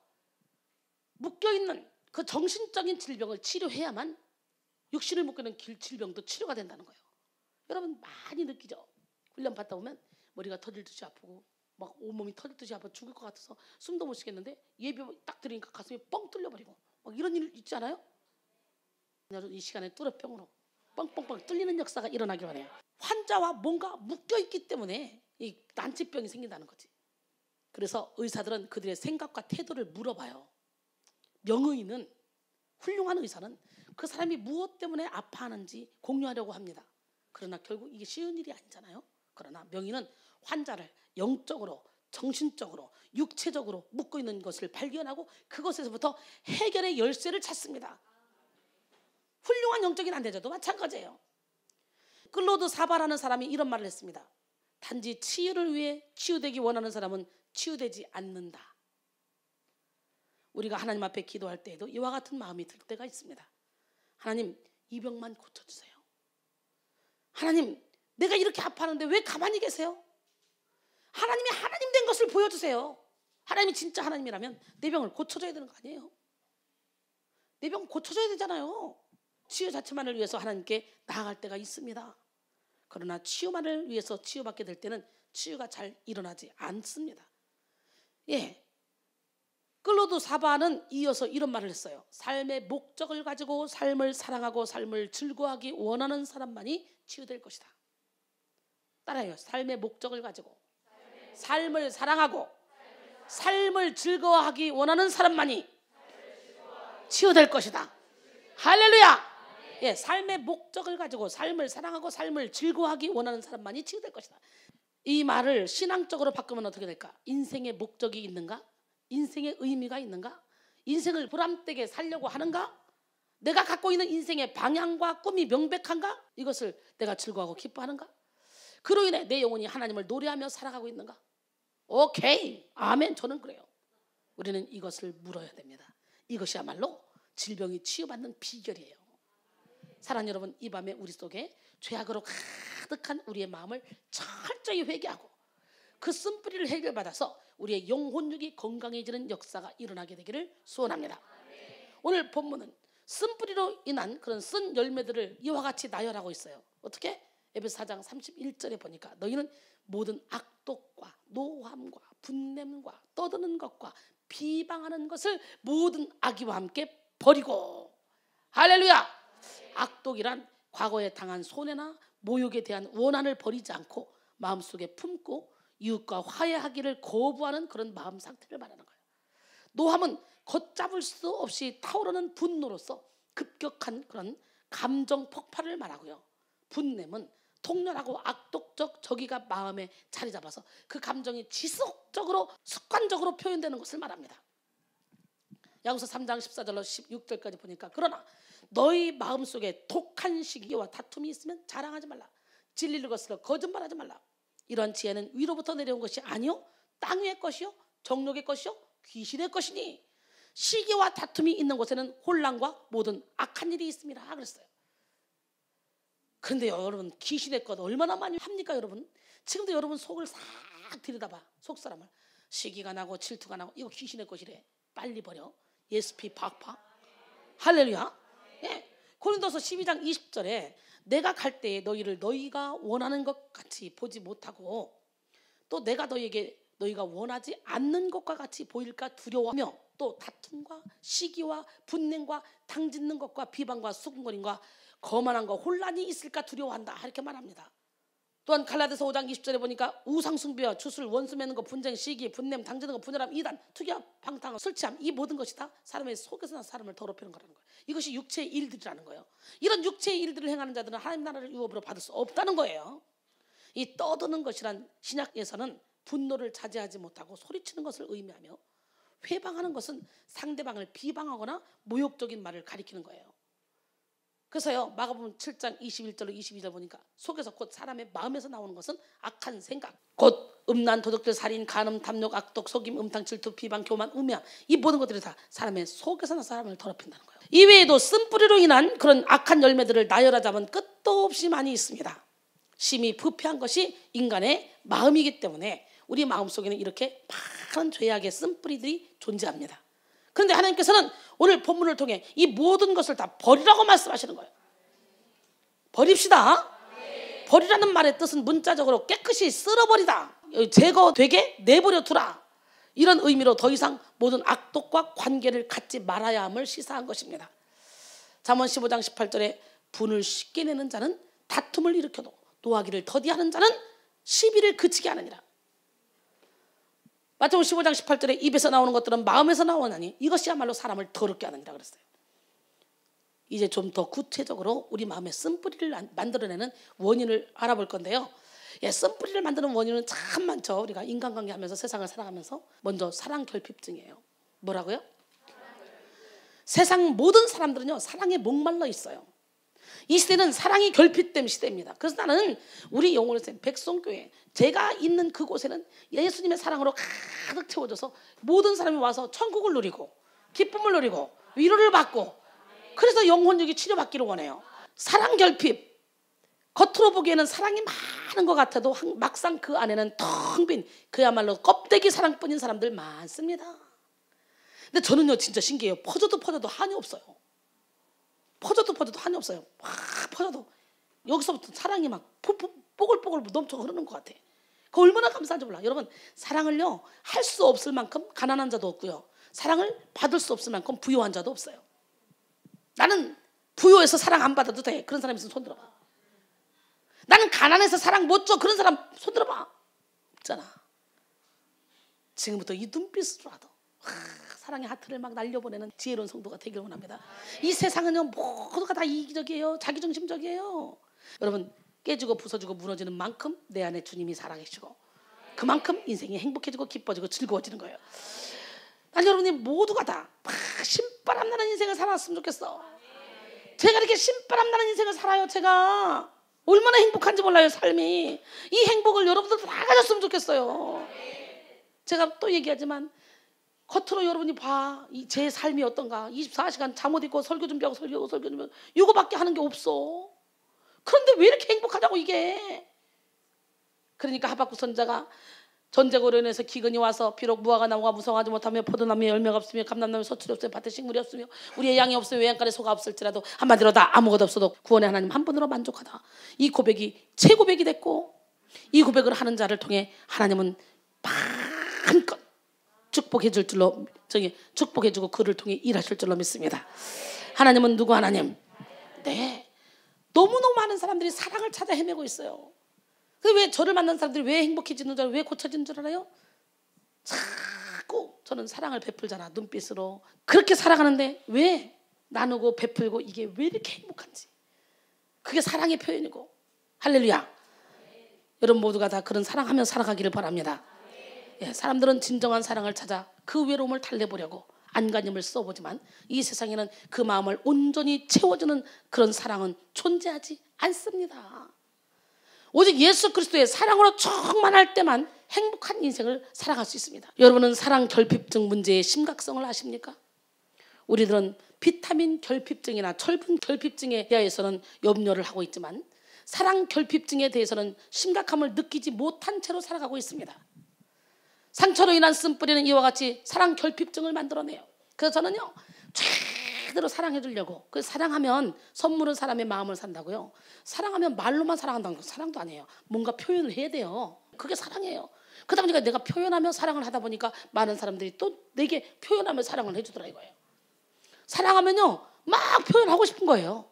묶여있는 그 정신적인 질병을 치료해야만 육신을 묶이는 질병도 치료가 된다는 거예요. 여러분 많이 느끼죠. 훈련 받다 보면 머리가 터질 듯이 아프고 막 온몸이 터질 듯이 아파 죽을 것 같아서 숨도 못 쉬겠는데 예배 딱 들으니까 가슴이 뻥 뚫려버리고 막 이런 일 있지 않아요? 이 시간에 뚫어병으로 뻥뻥뻥 뚫리는 역사가 일어나기로 하네요. 환자와 뭔가 묶여있기 때문에 이 난치병이 생긴다는 거지. 그래서 의사들은 그들의 생각과 태도를 물어봐요. 명의는 훌륭한 의사는 그 사람이 무엇 때문에 아파하는지 공유하려고 합니다. 그러나 결국 이게 쉬운 일이 아니잖아요. 그러나 명의는 환자를 영적으로 정신적으로 육체적으로 묶고 있는 것을 발견하고 그것에서부터 해결의 열쇠를 찾습니다. 훌륭한 영적인 안대자도 마찬가지예요. 클로드 사바라는 사람이 이런 말을 했습니다. 단지 치유를 위해 치유되기 원하는 사람은 치유되지 않는다. 우리가 하나님 앞에 기도할 때에도 이와 같은 마음이 들 때가 있습니다. 하나님 이 병만 고쳐주세요. 하나님 내가 이렇게 아파하는데 왜 가만히 계세요? 하나님이 하나님 된 것을 보여주세요. 하나님이 진짜 하나님이라면 내 병을 고쳐줘야 되는 거 아니에요? 내 병 고쳐줘야 되잖아요. 치유 자체만을 위해서 하나님께 나아갈 때가 있습니다. 그러나 치유만을 위해서 치유받게 될 때는 치유가 잘 일어나지 않습니다. 예, 클로드 사바는 이어서 이런 말을 했어요. 삶의 목적을 가지고 삶을 사랑하고 삶을 즐거워하기 원하는 사람만이 치유될 것이다. 따라해요. 삶의 목적을 가지고 삶을 사랑하고 삶을 즐거워하기 원하는 사람만이 치유될 것이다. 할렐루야. 예, 삶의 목적을 가지고 삶을 사랑하고 삶을 즐거워하기 원하는 사람만이 치유될 것이다. 이 말을 신앙적으로 바꾸면 어떻게 될까? 인생의 목적이 있는가? 인생의 의미가 있는가? 인생을 보람되게 살려고 하는가? 내가 갖고 있는 인생의 방향과 꿈이 명백한가? 이것을 내가 즐거워하고 기뻐하는가? 그로 인해 내 영혼이 하나님을 노래하며 살아가고 있는가? 오케이, 아멘. 저는 그래요. 우리는 이것을 물어야 됩니다. 이것이야말로 질병이 치유받는 비결이에요. 사랑하는 여러분, 이 밤에 우리 속에 죄악으로 가득한 우리의 마음을 철저히 회개하고 그 쓴뿌리를 해결받아서 우리의 영혼육이 건강해지는 역사가 일어나게 되기를 소원합니다. 오늘 본문은 쓴뿌리로 인한 그런 쓴 열매들을 이와 같이 나열하고 있어요. 어떻게? 에베소 4장 31절에 보니까 너희는 모든 악독과 노함과 분냄과 떠드는 것과 비방하는 것을 모든 악의와 함께 버리고. 할렐루야. 악독이란 과거에 당한 손해나 모욕에 대한 원한을 버리지 않고 마음속에 품고 이웃과 화해하기를 거부하는 그런 마음 상태를 말하는 거예요. 노함은 걷잡을 수 없이 타오르는 분노로서 급격한 그런 감정 폭발을 말하고요. 분냄은 통렬하고 악독적 저기가 마음에 자리 잡아서 그 감정이 지속적으로 습관적으로 표현되는 것을 말합니다. 야고보서 3장 14절로 16절까지 보니까 그러나 너희 마음속에 독한 시기와 다툼이 있으면 자랑하지 말라. 진리를 거스러 거짓말하지 말라. 이런 지혜는 위로부터 내려온 것이 아니요 땅 위의 것이요 정욕의 것이요 귀신의 것이니 시기와 다툼이 있는 곳에는 혼란과 모든 악한 일이 있습니다. 그랬어요. 그런데 여러분, 귀신의 것 얼마나 많이 합니까? 여러분 지금도 여러분 속을 싹 들여다봐. 속사람을 시기가 나고 질투가 나고 이거 귀신의 것이래. 빨리 버려. 예수피 팍팍. 할렐루야. 예. 고린도서 12장 20절에 내가 갈 때에 너희를 너희가 원하는 것 같이 보지 못하고 또 내가 너희에게 너희가 원하지 않는 것과 같이 보일까 두려워하며 또 다툼과 시기와 분냄과 당짓는 것과 비방과 수군거림과 거만한 거 혼란이 있을까 두려워한다. 이렇게 말합니다. 또한 갈라디아서 5장 20절에 보니까 우상숭배와 주술, 원수 맺는 것, 분쟁, 시기, 분냄, 당짓는 것, 분열함, 이단, 투기와 방탕, 술 취함, 이 모든 것이 다 사람의 속에서 난 사람을 더럽히는 거라는 거예요. 이것이 육체의 일들이라는 거예요. 이런 육체의 일들을 행하는 자들은 하나님 나라를 유업으로 받을 수 없다는 거예요. 이 떠드는 것이란 신약에서는 분노를 자제하지 못하고 소리치는 것을 의미하며 회방하는 것은 상대방을 비방하거나 모욕적인 말을 가리키는 거예요. 그래서요 마가복음 7장 21절로 22절 보니까 속에서 곧 사람의 마음에서 나오는 것은 악한 생각, 곧 음란, 도둑질, 살인, 간음, 탐욕, 악독, 속임, 음탕, 질투, 비방, 교만, 우매함, 이 모든 것들이 다 사람의 속에서 사람을 더럽힌다는 거예요. 이외에도 쓴뿌리로 인한 그런 악한 열매들을 나열하자면 끝도 없이 많이 있습니다. 심히 부패한 것이 인간의 마음이기 때문에 우리 마음속에는 이렇게 많은 죄악의 쓴뿌리들이 존재합니다. 그런데 하나님께서는 오늘 본문을 통해 이 모든 것을 다 버리라고 말씀하시는 거예요. 버립시다. 버리라는 말의 뜻은 문자적으로 깨끗이 쓸어버리다, 제거되게 내버려 두라, 이런 의미로 더 이상 모든 악독과 관계를 갖지 말아야 함을 시사한 것입니다. 잠언 15장 18절에 분을 쉽게 내는 자는 다툼을 일으켜도 노하기를 더디하는 자는 시비를 그치게 하느니라. 마태복음 15장 18절에 입에서 나오는 것들은 마음에서 나오나니 이것이야말로 사람을 더럽게 하느니라 그랬어요. 이제 좀 더 구체적으로 우리 마음에 쓴뿌리를 만들어내는 원인을 알아볼 건데요. 예, 쓴뿌리를 만드는 원인은 참 많죠. 우리가 인간관계 하면서 세상을 살아가면서 먼저 사랑 결핍증이에요. 뭐라고요? 세상 모든 사람들은요 사랑에 목말라 있어요. 이 시대는 사랑이 결핍된 시대입니다. 그래서 나는 우리 영혼에서 백성교회 제가 있는 그곳에는 예수님의 사랑으로 가득 채워져서 모든 사람이 와서 천국을 누리고 기쁨을 누리고 위로를 받고, 그래서 영혼육이 치료받기를 원해요. 사랑 결핍, 겉으로 보기에는 사랑이 많은 것 같아도 막상 그 안에는 텅 빈 그야말로 껍데기 사랑뿐인 사람들 많습니다. 근데 저는요 진짜 신기해요. 퍼져도 한이 없어요. 퍼져도 한이 없어요. 막 퍼져도 여기서부터 사랑이 막 뽀글뽀글 넘쳐 흐르는 것 같아. 그 얼마나 감사한지 몰라. 여러분, 사랑을요 할 수 없을 만큼 가난한 자도 없고요, 사랑을 받을 수 없을 만큼 부유한 자도 없어요. 나는 부유해서 사랑 안 받아도 돼. 그런 사람 있으면 손 들어봐. 나는 가난해서 사랑 못 줘. 그런 사람 손 들어봐. 없잖아. 지금부터 이 눈빛으로라도 사랑의 하트를 막 날려보내는 지혜로운 성도가 되길 원합니다. 이 세상은요, 모두가 다 이기적이에요. 자기중심적이에요. 여러분, 깨지고 부서지고 무너지는 만큼 내 안에 주님이 살아계시고 그만큼 인생이 행복해지고 기뻐지고 즐거워지는 거예요. 난 여러분이 모두가 다 신바람 나는 인생을 살았으면 좋겠어. 제가 이렇게 신바람 나는 인생을 살아요. 제가 얼마나 행복한지 몰라요. 삶이. 이 행복을 여러분들도 다 가졌으면 좋겠어요. 제가 또 얘기하지만 겉으로 여러분이 봐. 제 삶이 어떤가. 24시간 잠옷 입고 설교 준비하고 설교 준비하고 이거밖에 하는 게 없어. 그런데 왜 이렇게 행복하냐고 이게. 그러니까 하박국 선자가 전쟁으로 인해서 기근이 와서 비록 무화과 나무가 무성하지 못하며 포도나무에 열매가 없으며 감람나무에 서출이 없으며 밭에 식물이 없으며 우리의 양이 없으며 외양간에 소가 없을지라도 한마디로 다 아무것도 없어도 구원의 하나님 한 분으로 만족하다. 이 고백이 최고백이 됐고 이 고백을 하는 자를 통해 하나님은 마음껏 축복해줄 줄로 축복해주고 그를 통해 일하실 줄로 믿습니다. 하나님은 누구 하나님? 네, 너무너무 많은 사람들이 사랑을 찾아 헤매고 있어요. 왜 저를 만난 사람들이 왜 행복해지는 줄 알아요? 왜 고쳐지는 줄 알아요? 자꾸 저는 사랑을 베풀잖아. 눈빛으로 그렇게 살아가는데 왜 나누고 베풀고 이게 왜 이렇게 행복한지 그게 사랑의 표현이고. 할렐루야. 여러분 모두가 다 그런 사랑하며 살아가기를 바랍니다. 예, 사람들은 진정한 사랑을 찾아 그 외로움을 달래보려고 안간힘을 써보지만 이 세상에는 그 마음을 온전히 채워주는 그런 사랑은 존재하지 않습니다. 오직 예수 그리스도의 사랑으로 충만할 때만 행복한 인생을 살아갈 수 있습니다. 여러분은 사랑 결핍증 문제의 심각성을 아십니까? 우리들은 비타민 결핍증이나 철분 결핍증에 대해서는 염려를 하고 있지만 사랑 결핍증에 대해서는 심각함을 느끼지 못한 채로 살아가고 있습니다. 상처로 인한 쓴뿌리는 이와 같이 사랑 결핍증을 만들어내요. 그래서 저는요, 최대로 사랑해 주려고. 그 사랑하면 선물은 사람의 마음을 산다고요. 사랑하면 말로만 사랑한다는 건 사랑도 아니에요. 뭔가 표현을 해야 돼요. 그게 사랑이에요. 그러다 보니까 내가 표현하며 사랑을 하다 보니까 많은 사람들이 또 내게 표현하며 사랑을 해주더라 이거예요. 사랑하면요, 막 표현하고 싶은 거예요.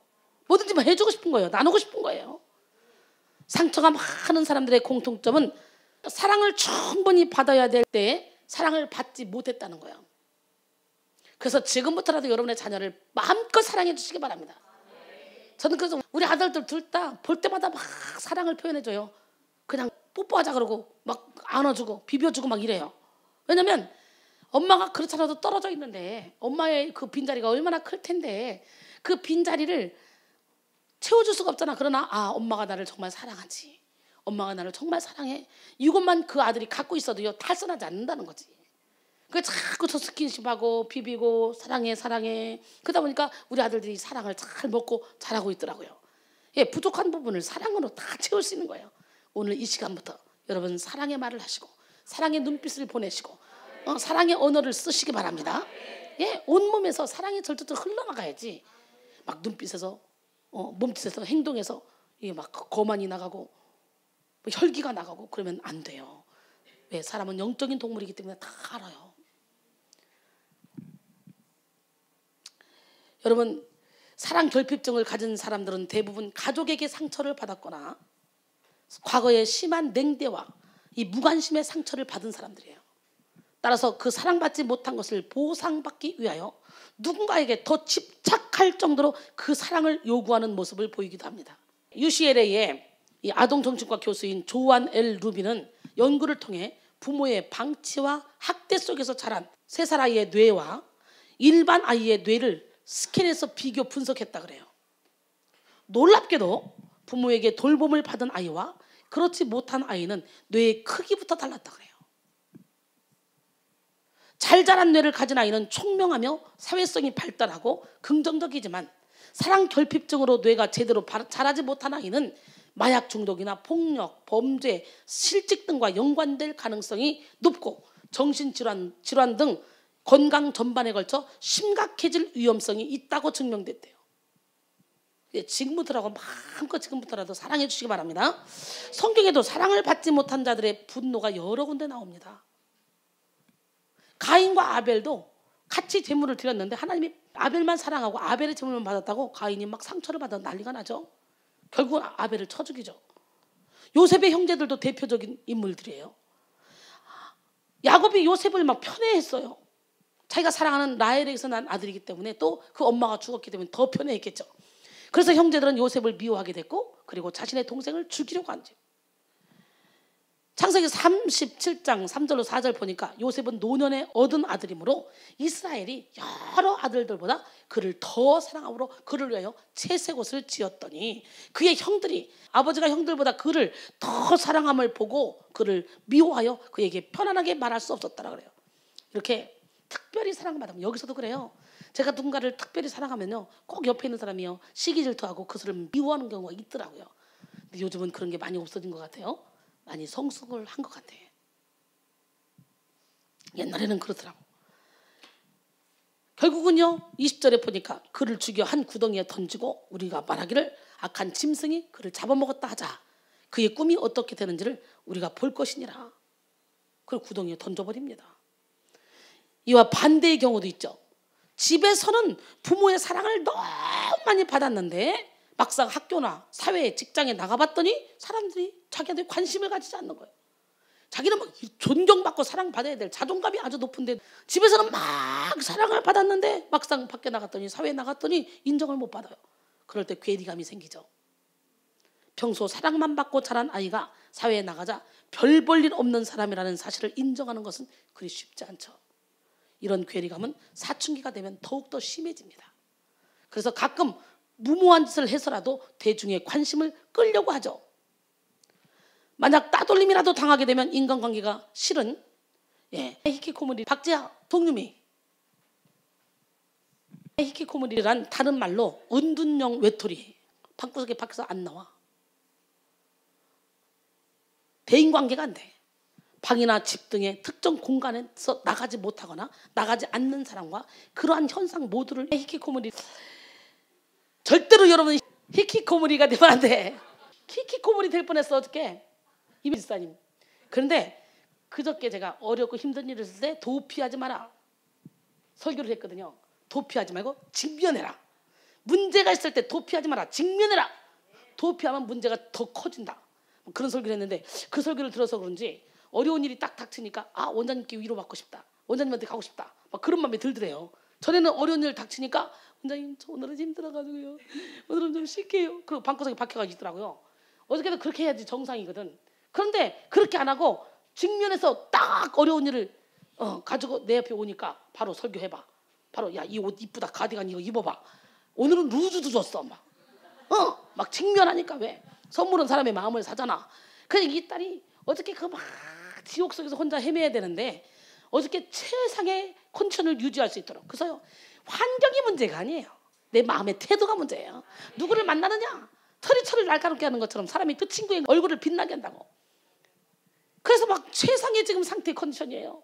뭐든지 막 해주고 싶은 거예요. 나누고 싶은 거예요. 상처가 많은 사람들의 공통점은 사랑을 충분히 받아야 될 때 사랑을 받지 못했다는 거예요. 그래서 지금부터라도 여러분의 자녀를 마음껏 사랑해 주시기 바랍니다. 저는 그래서 우리 아들들 둘 다 볼 때마다 막 사랑을 표현해줘요. 그냥 뽀뽀하자 그러고 막 안아주고 비벼주고 막 이래요. 왜냐면 엄마가 그렇잖아도 떨어져 있는데 엄마의 그 빈자리가 얼마나 클 텐데 그 빈자리를 채워줄 수가 없잖아. 그러나 엄마가 나를 정말 사랑하지. 엄마가 나를 정말 사랑해. 이것만 그 아들이 갖고 있어도요 탈선하지 않는다는 거지. 그 자꾸 저 스킨십하고 비비고 사랑해 그러다 보니까 우리 아들들이 사랑을 잘 먹고 자라고 있더라고요. 예, 부족한 부분을 사랑으로 다 채울 수 있는 거예요. 오늘 이 시간부터 여러분 사랑의 말을 하시고 사랑의 눈빛을 보내시고 사랑의 언어를 쓰시기 바랍니다. 예, 온몸에서 사랑이 절절절 흘러나가야지. 막 눈빛에서 몸짓에서 행동에서 이게 막 거만이 나가고 뭐 혈기가 나가고 그러면 안 돼요. 왜? 사람은 영적인 동물이기 때문에 다 알아요. 여러분, 사랑 결핍증을 가진 사람들은 대부분 가족에게 상처를 받았거나 과거에 심한 냉대와 이 무관심의 상처를 받은 사람들이에요. 따라서 그 사랑받지 못한 것을 보상받기 위하여 누군가에게 더 집착할 정도로 그 사랑을 요구하는 모습을 보이기도 합니다. UCLA의 이 아동정신과 교수인 조안 L. 루비는 연구를 통해 부모의 방치와 학대 속에서 자란 3살 아이의 뇌와 일반 아이의 뇌를 스캔해서 비교 분석했다 그래요. 놀랍게도 부모에게 돌봄을 받은 아이와 그렇지 못한 아이는 뇌의 크기부터 달랐다 그래요. 잘 자란 뇌를 가진 아이는 총명하며 사회성이 발달하고 긍정적이지만 사랑 결핍증으로 뇌가 제대로 자라지 못한 아이는 마약 중독이나 폭력, 범죄, 실직 등과 연관될 가능성이 높고 정신질환 등 건강 전반에 걸쳐 심각해질 위험성이 있다고 증명됐대요. 지금부터라도 사랑해 주시기 바랍니다. 성경에도 사랑을 받지 못한 자들의 분노가 여러 군데 나옵니다. 가인과 아벨도 같이 제물을 드렸는데 하나님이 아벨만 사랑하고 아벨의 제물만 받았다고 가인이 막 상처를 받아 난리가 나죠. 결국은 아벨을 쳐 죽이죠. 요셉의 형제들도 대표적인 인물들이에요. 야곱이 요셉을 막 편애했어요. 자기가 사랑하는 라헬에게서 난 아들이기 때문에 또 그 엄마가 죽었기 때문에 더 편애했겠죠. 그래서 형제들은 요셉을 미워하게 됐고 그리고 자신의 동생을 죽이려고 한지. 창세기 37장 3절로 4절 보니까 요셉은 노년에 얻은 아들이므로 이스라엘이 여러 아들들보다 그를 더 사랑함으로 그를 위하여 채색 옷을 지었더니 그의 형들이 아버지가 형들보다 그를 더 사랑함을 보고 그를 미워하여 그에게 편안하게 말할 수 없었다라 그래요. 이렇게 특별히 사랑받으면 여기서도 그래요. 제가 누군가를 특별히 사랑하면요 꼭 옆에 있는 사람이요 시기 질투하고 그 사람을 미워하는 경우가 있더라고요. 근데 요즘은 그런 게 많이 없어진 것 같아요. 많이 성숙을 한 것 같아. 옛날에는 그렇더라고. 결국은요 20절에 보니까 그를 죽여 한 구덩이에 던지고 우리가 말하기를 악한 짐승이 그를 잡아먹었다 하자. 그의 꿈이 어떻게 되는지를 우리가 볼 것이니라. 그걸 구덩이에 던져버립니다. 이와 반대의 경우도 있죠. 집에서는 부모의 사랑을 너무 많이 받았는데 막상 학교나 사회에 직장에 나가봤더니 사람들이 자기한테 관심을 가지지 않는 거예요. 자기는 막 존경받고 사랑받아야 될 자존감이 아주 높은데 집에서는 막 사랑을 받았는데 막상 밖에 나갔더니 사회에 나갔더니 인정을 못 받아요. 그럴 때 괴리감이 생기죠. 평소 사랑만 받고 자란 아이가 사회에 나가자 별 볼 일 없는 사람이라는 사실을 인정하는 것은 그리 쉽지 않죠. 이런 괴리감은 사춘기가 되면 더욱더 심해집니다. 그래서 가끔 무모한 짓을 해서라도 대중의 관심을 끌려고 하죠. 만약 따돌림이라도 당하게 되면 인간관계가 싫은 히키코모리, 박재하, 동유미. 히키코모리란 다른 말로 은둔형 외톨이. 방구석에 밖에서 안 나와. 대인관계가 안 돼. 방이나 집 등의 특정 공간에서 나가지 못하거나 나가지 않는 사람과 그러한 현상 모두를 히키코모리. 절대로 여러분 히키코모리가 되면 안 돼. 히키코모리 될 뻔했어. 어떻게? 이미지사님. 그런데 그저께 제가 어렵고 힘든 일을 했을 때 도피하지 마라 설교를 했거든요. 도피하지 말고 직면해라. 문제가 있을 때 도피하지 마라. 직면해라. 도피하면 문제가 더 커진다. 그런 설교를 했는데 그 설교를 들어서 그런지 어려운 일이 딱 닥치니까 아 원장님께 위로받고 싶다. 원장님한테 가고 싶다. 막 그런 마음이 들더래요. 전에는 어려운 일 닥치니까 원장님 저 오늘은 힘들어가지고요. 오늘은 좀 쉴게요. 그리고 방구석에 박혀가지고 있더라고요. 어저께도 그렇게 해야지 정상이거든. 그런데 그렇게 안 하고 직면해서 딱 어려운 일을 가지고 내 옆에 오니까 바로 설교해봐. 바로 야 이 옷 이쁘다. 가디건 이거 입어봐. 오늘은 루즈도 줬어. 막 직면하니까 왜? 선물은 사람의 마음을 사잖아. 그래서 이 딸이 어저께 그 막 지옥 속에서 혼자 헤매야 되는데 어저께 최상의 컨디션을 유지할 수 있도록. 그래서요 환경이 문제가 아니에요. 내 마음의 태도가 문제예요. 누구를 만나느냐 털이 날카롭게 하는 것처럼 사람이 그 친구의 얼굴을 빛나게 한다고. 그래서 막 최상의 지금 상태 컨디션이에요.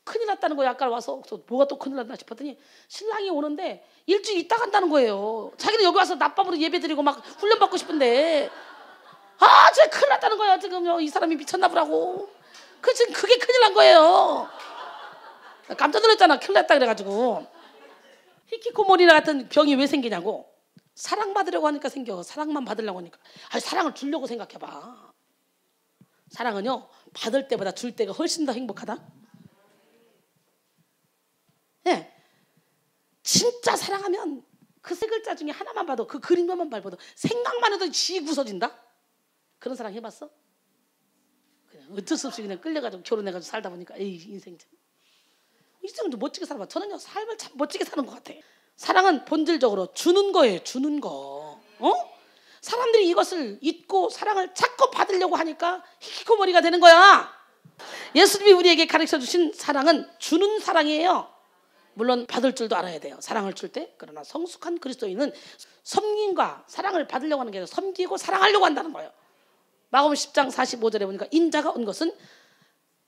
큰일 났다는 거예요. 아까 와서 뭐가 또 큰일 났나 싶었더니 신랑이 오는데 일주일 있다 간다는 거예요. 자기는 여기 와서 낮밤으로 예배드리고 막 훈련받고 싶은데 아 진짜 큰일 났다는 거야. 지금요 이 사람이 미쳤나 보라고. 지금 그게 큰일 난 거예요. 깜짝 놀랐잖아. 큰일 났다 그래가지고. 히키코모리 같은 병이 왜 생기냐고. 사랑받으려고 하니까 생겨. 사랑만 받으려고 하니까. 아니 사랑을 주려고 생각해봐. 사랑은요 받을 때보다 줄 때가 훨씬 더 행복하다. 네. 진짜 사랑하면 그 세 글자 중에 하나만 봐도 그 그림만 봐도 생각만 해도 지 구서진다. 그런 사랑 해봤어? 그냥 어쩔 수 없이 그냥 끌려가지고 결혼해가지고 살다 보니까 에이 인생 참 이정도 멋지게 살아봐. 저는요 삶을 참 멋지게 사는 것 같아. 사랑은 본질적으로 주는 거예요. 주는 거. 사람들이 이것을 잊고 사랑을 자꾸 받으려고 하니까 히키코모리가 되는 거야. 예수님이 우리에게 가르쳐 주신 사랑은 주는 사랑이에요. 물론 받을 줄도 알아야 돼요. 사랑을 줄 때. 그러나 성숙한 그리스도인은 섬김과 사랑을 받으려고 하는 게 아니라 섬기고 사랑하려고 한다는 거예요. 마가복음 10장 45절에 보니까 인자가 온 것은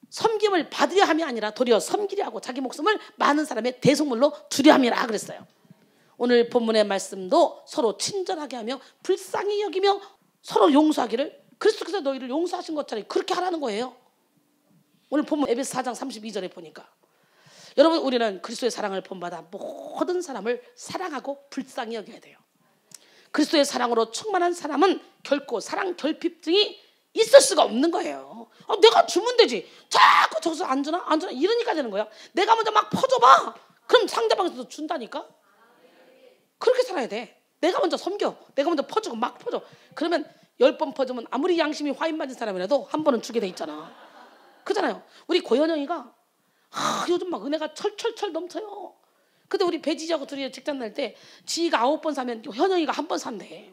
섬김을 받으려 함이 아니라 도리어 섬기려 하고 자기 목숨을 많은 사람의 대속물로 주려 함이라 그랬어요. 오늘 본문의 말씀도 서로 친절하게 하며 불쌍히 여기며 서로 용서하기를 그리스도께서 너희를 용서하신 것처럼 그렇게 하라는 거예요. 오늘 본문 에베소 4장 32절에 보니까 여러분 우리는 그리스도의 사랑을 본받아 모든 사람을 사랑하고 불쌍히 여겨야 돼요. 그리스도의 사랑으로 충만한 사람은 결코 사랑 결핍증이 있을 수가 없는 거예요. 내가 주면 되지. 자꾸 저기서 앉으나 이러니까 되는 거야. 내가 먼저 막 퍼줘봐. 그럼 상대방에서도 준다니까. 그렇게 살아야 돼. 내가 먼저 섬겨. 내가 먼저 퍼주고 막 퍼줘. 그러면 10번 퍼주면 아무리 양심이 화인 맞은 사람이라도 한 번은 주게 돼 있잖아. 그잖아요. 우리 고현영이가 요즘 막 은혜가 철철철 넘쳐요. 근데 우리 배지지하고 둘이 직장 날 때 지가 9번 사면 현영이가 1번 산대.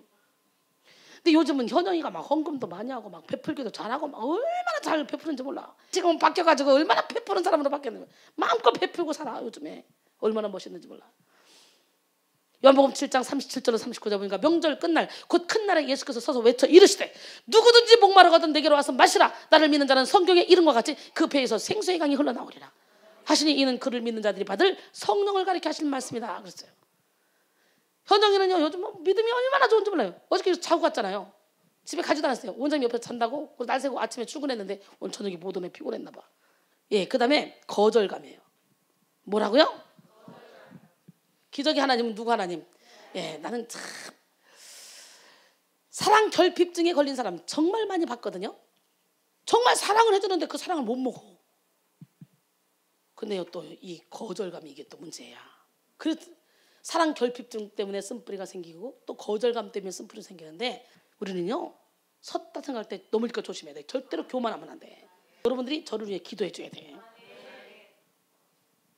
근데 요즘은 현영이가 막 헌금도 많이 하고 막 베풀기도 잘하고 막 얼마나 잘 베푸는지 몰라. 지금은 바뀌어가지고 얼마나 베푸는 사람으로 바뀌었는지 마음껏 베풀고 살아. 요즘에 얼마나 멋있는지 몰라. 요한복음 7장 37절로 39절 보니까 명절 끝날 곧 큰 날에 예수께서 서서 외쳐 이르시되 누구든지 목마르거든 내게로 와서 마시라. 나를 믿는 자는 성경에 이른과 같이 그 배에서 생수의 강이 흘러나오리라 하시니 이는 그를 믿는 자들이 받을 성령을 가리켜 하실 말씀이다 그랬어요. 현정이는요 요즘 믿음이 얼마나 좋은지 몰라요. 어저께 자고 갔잖아요. 집에 가지도 않았어요. 원장님 옆에 잔다고 날 새고 아침에 출근했는데 오늘 저녁에 못 오네. 피곤했나 봐. 예, 그 다음에 거절감이에요. 뭐라고요? 기적의 하나님은 누구 하나님? 예, 나는 참 사랑 결핍증에 걸린 사람 정말 많이 봤거든요. 정말 사랑을 해주는데 그 사랑을 못 먹어. 근데요 또 이 거절감이 이게 또 문제야. 그래서 사랑 결핍증 때문에 쓴뿌리가 생기고 또 거절감 때문에 쓴뿌리가 생기는데 우리는요 섰다 생각할 때 넘으니까 조심해야 돼. 절대로 교만하면 안 돼. 여러분들이 저를 위해 기도해 줘야 돼.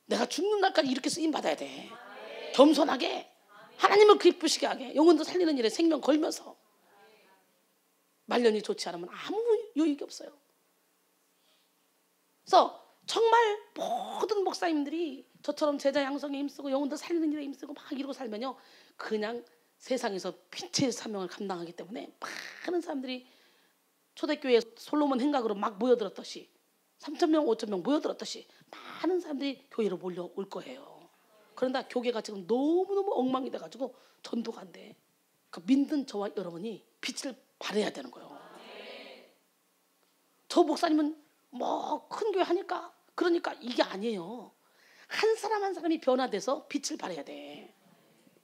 내가 죽는 날까지 이렇게 쓰임 받아야 돼. 겸손하게 하나님을 기쁘시게 하게 영혼도 살리는 일에 생명 걸면서 말년이 좋지 않으면 아무 유익이 없어요. 그래서 정말 모든 목사님들이 저처럼 제자 양성에 힘쓰고 영혼도 살리는 일에 힘쓰고 막 이러고 살면요 그냥 세상에서 빛의 사명을 감당하기 때문에 많은 사람들이 초대교회 솔로몬 행각으로 막 모여들었듯이 3,000명 5,000명 모여들었듯이 많은 사람들이 교회로 몰려올 거예요. 그런데 교계가 지금 너무너무 엉망이 돼가지고 전도가 안 돼. 그 믿는 저와 여러분이 빛을 발해야 되는 거예요. 저 목사님은 뭐 큰 교회 하니까 그러니까 이게 아니에요. 한 사람 한 사람이 변화돼서 빛을 발해야 돼.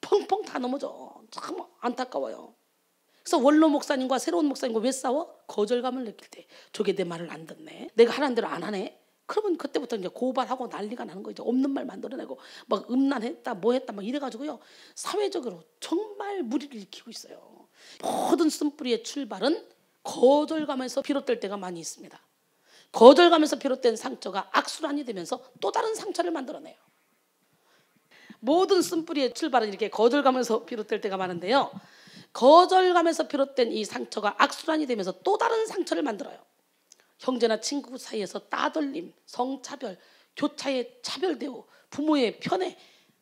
펑펑 다 넘어져. 참 안타까워요. 그래서 원로 목사님과 새로운 목사님과 왜 싸워? 거절감을 느낄 때 저게 내 말을 안 듣네. 내가 하라는 대로 안 하네. 그러면 그때부터 이제 고발하고 난리가 나는 거죠. 없는 말 만들어내고 막 음란했다 뭐 했다 막 이래가지고요 사회적으로 정말 무리를 일으키고 있어요. 모든 쓴뿌리의 출발은 거절감에서 비롯될 때가 많이 있습니다. 거절감에서 비롯된 상처가 악순환이 되면서 또 다른 상처를 만들어내요. 모든 쓴뿌리의 출발은 이렇게 거절감에서 비롯될 때가 많은데요 거절감에서 비롯된 이 상처가 악순환이 되면서 또 다른 상처를 만들어요. 형제나 친구 사이에서 따돌림, 성차별, 교차의 차별대우, 부모의 편애,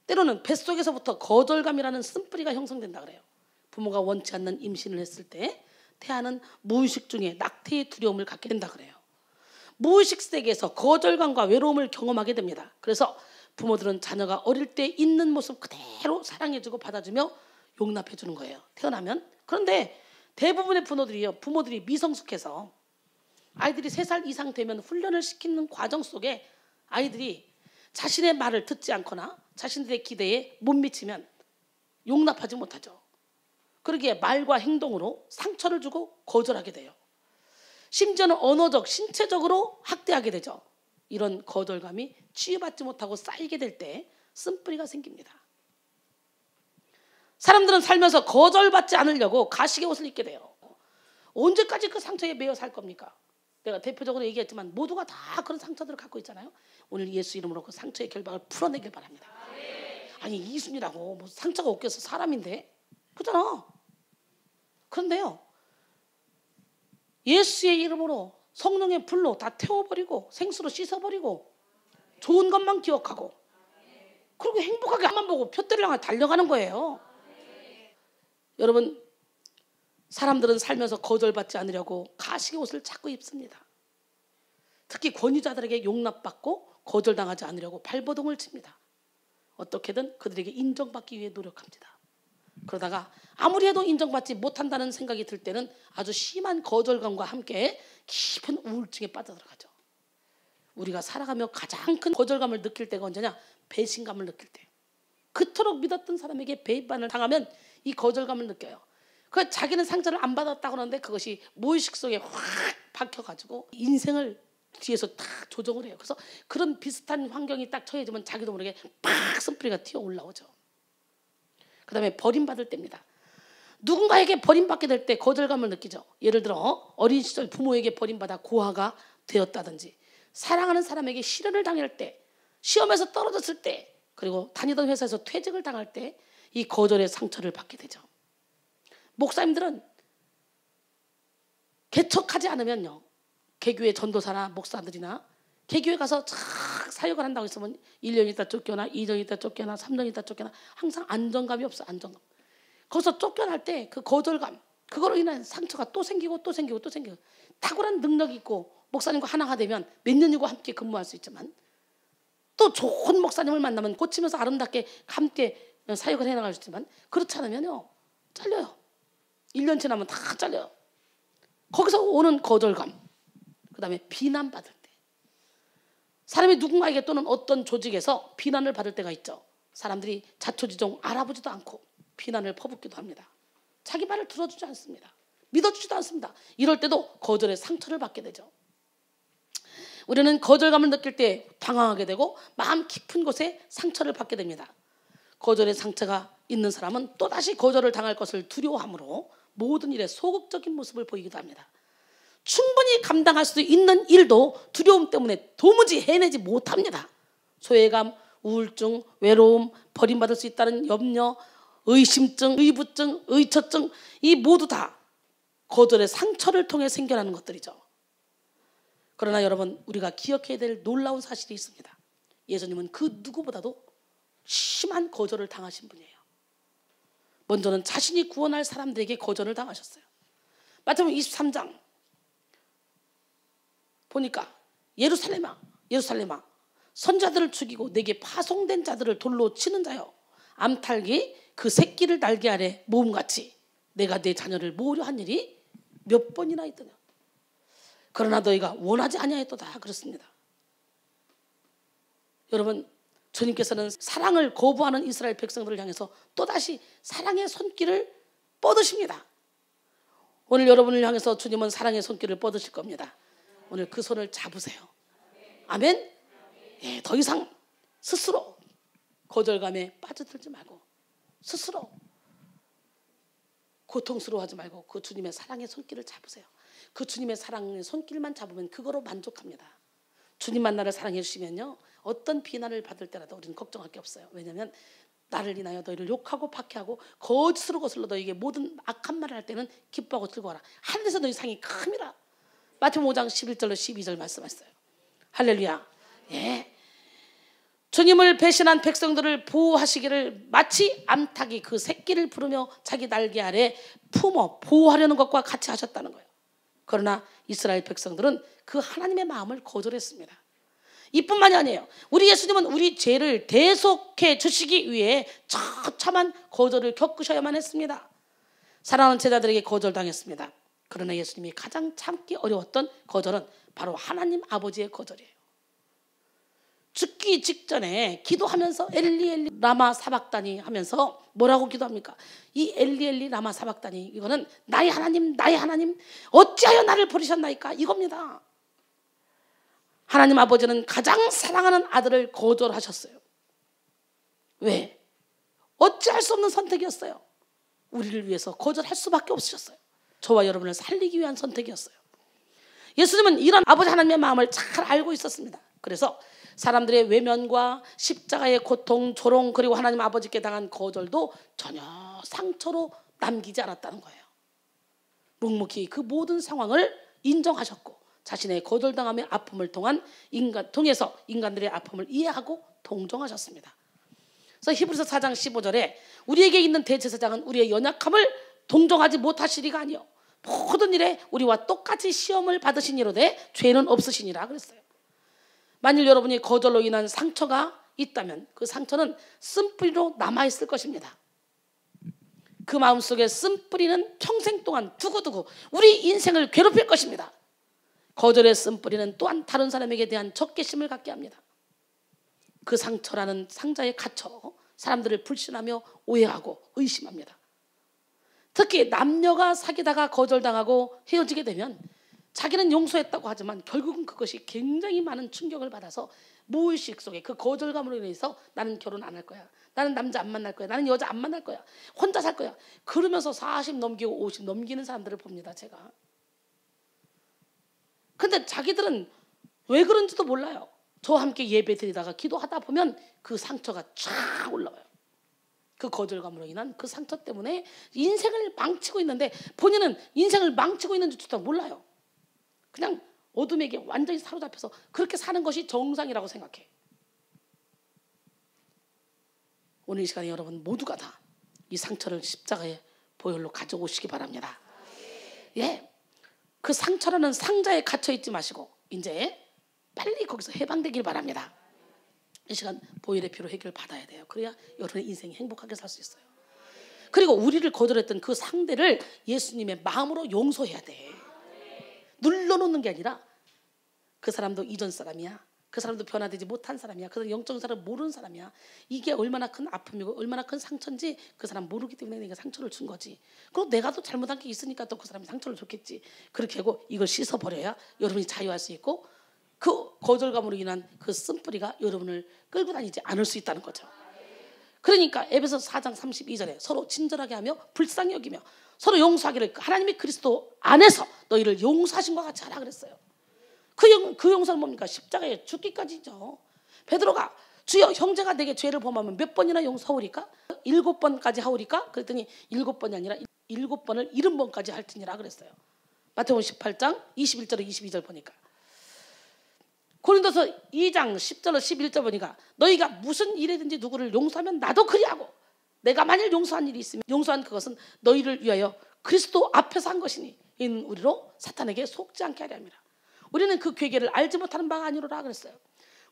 때로는 뱃속에서부터 거절감이라는 쓴뿌리가 형성된다 그래요. 부모가 원치 않는 임신을 했을 때 태아는 무의식 중에 낙태의 두려움을 갖게 된다 그래요. 무의식 세계에서 거절감과 외로움을 경험하게 됩니다. 그래서 부모들은 자녀가 어릴 때 있는 모습 그대로 사랑해주고 받아주며 용납해주는 거예요. 태어나면. 그런데 대부분의 부모들이 미성숙해서 아이들이 3살 이상 되면 훈련을 시키는 과정 속에 아이들이 자신의 말을 듣지 않거나 자신들의 기대에 못 미치면 용납하지 못하죠. 그러기에 말과 행동으로 상처를 주고 거절하게 돼요. 심지어는 언어적, 신체적으로 학대하게 되죠. 이런 거절감이 치유받지 못하고 쌓이게 될 때 쓴뿌리가 생깁니다. 사람들은 살면서 거절받지 않으려고 가식의 옷을 입게 돼요. 언제까지 그 상처에 매여 살 겁니까? 내가 대표적으로 얘기했지만 모두가 다 그런 상처들을 갖고 있잖아요. 오늘 예수 이름으로 그 상처의 결박을 풀어내길 바랍니다. 아니 이순이라고 뭐 상처가 없겠어 사람인데 그렇잖아. 그런데요 예수의 이름으로 성령의 불로 다 태워버리고 생수로 씻어버리고 좋은 것만 기억하고 그리고 행복하게 앞만 보고 표대를 향해 달려가는 거예요. 여러분 사람들은 살면서 거절받지 않으려고 가식의 옷을 자꾸 입습니다. 특히 권위자들에게 용납받고 거절당하지 않으려고 발버둥을 칩니다. 어떻게든 그들에게 인정받기 위해 노력합니다. 그러다가 아무리 해도 인정받지 못한다는 생각이 들 때는 아주 심한 거절감과 함께 깊은 우울증에 빠져들어가죠. 우리가 살아가며 가장 큰 거절감을 느낄 때가 언제냐? 배신감을 느낄 때. 그토록 믿었던 사람에게 배반을 당하면 이 거절감을 느껴요. 그 자기는 상처를 안 받았다고 하는데 그것이 무의식 속에 확 박혀가지고 인생을 뒤에서 다 조정을 해요. 그래서 그런 비슷한 환경이 딱 처해지면 자기도 모르게 팍 쓴뿌리가 튀어 올라오죠. 그 다음에 버림받을 때입니다. 누군가에게 버림받게 될 때 거절감을 느끼죠. 예를 들어 어린 시절 부모에게 버림받아 고아가 되었다든지, 사랑하는 사람에게 실현을 당할 때, 시험에서 떨어졌을 때, 그리고 다니던 회사에서 퇴직을 당할 때 이 거절의 상처를 받게 되죠. 목사님들은 개척하지 않으면요, 개교회 전도사나 목사들이나 개교회 가서 착 사역을 한다고 했으면 1년 있다 쫓겨나, 2년 있다 쫓겨나, 3년 있다 쫓겨나, 항상 안정감이 없어. 안정감. 거기서 쫓겨날 때 그 거절감, 그거로 인한 상처가 또 생기고 또 생기고 또 생기고. 탁월한 능력이 있고 목사님과 하나가 되면 몇 년이고 함께 근무할 수 있지만, 또 좋은 목사님을 만나면 고치면서 아름답게 함께 사역을 해나갈 수 있지만, 그렇지 않으면요 잘려요. 1년 지나면 다 잘려요. 거기서 오는 거절감, 그 다음에 비난받을 때, 사람이 누군가에게 또는 어떤 조직에서 비난을 받을 때가 있죠. 사람들이 자초지종 알아보지도 않고 비난을 퍼붓기도 합니다. 자기 말을 들어주지 않습니다. 믿어주지도 않습니다. 이럴 때도 거절의 상처를 받게 되죠. 우리는 거절감을 느낄 때 당황하게 되고 마음 깊은 곳에 상처를 받게 됩니다. 거절의 상처가 있는 사람은 또다시 거절을 당할 것을 두려워하므로 모든 일에 소극적인 모습을 보이기도 합니다. 충분히 감당할 수 있는 일도 두려움 때문에 도무지 해내지 못합니다. 소외감, 우울증, 외로움, 버림받을 수 있다는 염려, 의심증, 의부증, 의처증, 이 모두 다 거절의 상처를 통해 생겨나는 것들이죠. 그러나 여러분, 우리가 기억해야 될 놀라운 사실이 있습니다. 예수님은 그 누구보다도 심한 거절을 당하신 분이에요. 먼저는 자신이 구원할 사람들에게 거절을 당하셨어요. 마태복음 23장 보니까 예루살렘아, 예루살렘아, 선자들을 죽이고 내게 파송된 자들을 돌로 치는 자여, 암탉이 그 새끼를 날개 아래 모음같이 내가 내 자녀를 모으려 한 일이 몇 번이나 있더냐. 그러나 너희가 원하지 아니하였도다. 그렇습니다. 여러분, 주님께서는 사랑을 거부하는 이스라엘 백성들을 향해서 또다시 사랑의 손길을 뻗으십니다. 오늘 여러분을 향해서 주님은 사랑의 손길을 뻗으실 겁니다. 오늘 그 손을 잡으세요. 아멘. 예, 더 이상 스스로 거절감에 빠져들지 말고, 스스로 고통스러워하지 말고 그 주님의 사랑의 손길을 잡으세요. 그 주님의 사랑의 손길만 잡으면 그거로 만족합니다. 주님만 나를 사랑해 주시면요, 어떤 비난을 받을 때라도 우리는 걱정할 게 없어요. 왜냐하면 나를 인하여 너희를 욕하고 박해하고 거짓으로 거슬러 너희에게 모든 악한 말을 할 때는 기뻐하고 즐거워라. 하늘에서 너희 상이 큽니다. 마태복음 5장 11절로 12절 말씀하셨어요. 할렐루야. 예. 주님을 배신한 백성들을 보호하시기를 마치 암탉이 그 새끼를 부르며 자기 날개 아래 품어 보호하려는 것과 같이 하셨다는 거예요. 그러나 이스라엘 백성들은 그 하나님의 마음을 거절했습니다. 이뿐만이 아니에요. 우리 예수님은 우리 죄를 대속해 주시기 위해 처참한 거절을 겪으셔야만 했습니다. 사랑하는 제자들에게 거절당했습니다. 그러나 예수님이 가장 참기 어려웠던 거절은 바로 하나님 아버지의 거절이에요. 죽기 직전에 기도하면서 엘리 엘리 라마 사박다니 하면서 뭐라고 기도합니까? 이 엘리 엘리 라마 사박다니, 이거는 나의 하나님 나의 하나님 어찌하여 나를 버리셨나이까, 이겁니다. 하나님 아버지는 가장 사랑하는 아들을 거절하셨어요. 왜? 어찌할 수 없는 선택이었어요. 우리를 위해서 거절할 수밖에 없으셨어요. 저와 여러분을 살리기 위한 선택이었어요. 예수님은 이런 아버지 하나님의 마음을 잘 알고 있었습니다. 그래서 사람들의 외면과 십자가의 고통, 조롱, 그리고 하나님 아버지께 당한 거절도 전혀 상처로 남기지 않았다는 거예요. 묵묵히 그 모든 상황을 인정하셨고 자신의 거절당함의 아픔을 통해서 인간들의 아픔을 이해하고 동정하셨습니다. 그래서 히브리서 4장 15절에 우리에게 있는 대제사장은 우리의 연약함을 동정하지 못하시리가 아니요 모든 일에 우리와 똑같이 시험을 받으시니로되 죄는 없으시니라 그랬어요. 만일 여러분이 거절로 인한 상처가 있다면 그 상처는 쓴뿌리로 남아있을 것입니다. 그 마음속에 쓴뿌리는 평생 동안 두고두고 우리 인생을 괴롭힐 것입니다. 거절의 쓴뿌리는 또한 다른 사람에게 대한 적개심을 갖게 합니다. 그 상처라는 상자에 갇혀 사람들을 불신하며 오해하고 의심합니다. 특히 남녀가 사귀다가 거절당하고 헤어지게 되면 자기는 용서했다고 하지만 결국은 그것이 굉장히 많은 충격을 받아서 무의식 속에 그 거절감으로 인해서 나는 결혼 안 할 거야, 나는 남자 안 만날 거야, 나는 여자 안 만날 거야, 혼자 살 거야, 그러면서 40 넘기고 50 넘기는 사람들을 봅니다, 제가. 근데 자기들은 왜 그런지도 몰라요. 저와 함께 예배 드리다가 기도하다 보면 그 상처가 쫙 올라와요. 그 거절감으로 인한 그 상처 때문에 인생을 망치고 있는데 본인은 인생을 망치고 있는 줄도 몰라요. 그냥 어둠에게 완전히 사로잡혀서 그렇게 사는 것이 정상이라고 생각해. 오늘 이 시간에 여러분 모두가 다 이 상처를 십자가의 보혈로 가져오시기 바랍니다. 예, 그 상처라는 상자에 갇혀 있지 마시고 이제 빨리 거기서 해방되길 바랍니다. 이 시간 보혈의 피로 해결 받아야 돼요. 그래야 여러분의 인생이 행복하게 살 수 있어요. 그리고 우리를 거절했던 그 상대를 예수님의 마음으로 용서해야 돼. 눌러놓는 게 아니라 그 사람도 이전 사람이야, 그 사람도 변화되지 못한 사람이야, 그 사람 영적인 사람을 모르는 사람이야. 이게 얼마나 큰 아픔이고 얼마나 큰 상처인지 그 사람 모르기 때문에 내가 상처를 준 거지. 그리고 내가 또 잘못한 게 있으니까 또 그 사람이 상처를 줬겠지. 그렇게 하고 이걸 씻어버려야 여러분이 자유할 수 있고 그 거절감으로 인한 그 쓴뿌리가 여러분을 끌고 다니지 않을 수 있다는 거죠. 그러니까 에베소서 4장 32절에 서로 친절하게 하며 불쌍히 여기며 서로 용서하기를 하나님이 그리스도 안에서 너희를 용서하신 것 같이 하라 그랬어요. 그 용서는 뭡니까? 십자가에 죽기까지죠. 베드로가 주여 형제가 내게 죄를 범하면 몇 번이나 용서하오리까? 7번까지 하오리까? 그랬더니 7번이 아니라 7번을 70번까지 할지니라 그랬어요. 마태복음 18장 21절에 22절 보니까, 고린도서 2장 10절로 11절 보니까 너희가 무슨 일이든지 누구를 용서하면 나도 그리하고 내가 만일 용서한 일이 있으면 용서한 그것은 너희를 위하여 그리스도 앞에서 한 것이니 이는 우리로 사탄에게 속지 않게 하려 함이라. 우리는 그 괴계를 알지 못하는 바가 아니로라 그랬어요.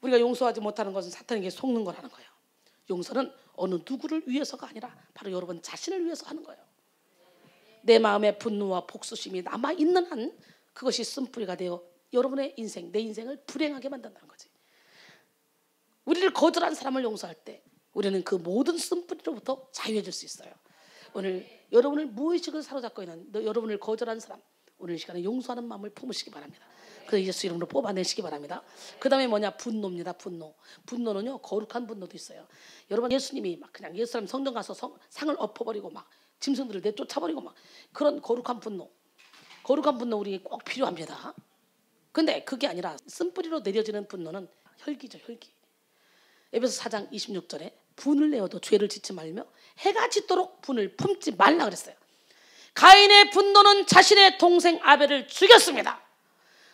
우리가 용서하지 못하는 것은 사탄에게 속는 거라는 거예요. 용서는 어느 누구를 위해서가 아니라 바로 여러분 자신을 위해서 하는 거예요. 내 마음에 분노와 복수심이 남아있는 한 그것이 쓴뿌리가 되어 여러분의 인생, 내 인생을 불행하게 만든다는 거지. 우리를 거절한 사람을 용서할 때 우리는 그 모든 쓴뿌리로부터 자유해질 수 있어요. 오늘 여러분을 무의식을 사로잡고 있는 여러분을 거절한 사람, 오늘 이 시간에 용서하는 마음을 품으시기 바랍니다. 그래서 예수 이름으로 뽑아내시기 바랍니다. 그 다음에 뭐냐? 분노입니다. 분노는요 거룩한 분노도 있어요. 여러분 예수님이 막 그냥 예수님 성전 가서 상을 엎어버리고 막 짐승들을 내쫓아버리고 막 그런 거룩한 분노 우리 꼭 필요합니다. 근데 그게 아니라 쓴뿌리로 내려지는 분노는 혈기죠. 혈기. 에베소 4장 26절에 분을 내어도 죄를 짓지 말며 해가 짓도록 분을 품지 말라 그랬어요. 가인의 분노는 자신의 동생 아벨을 죽였습니다.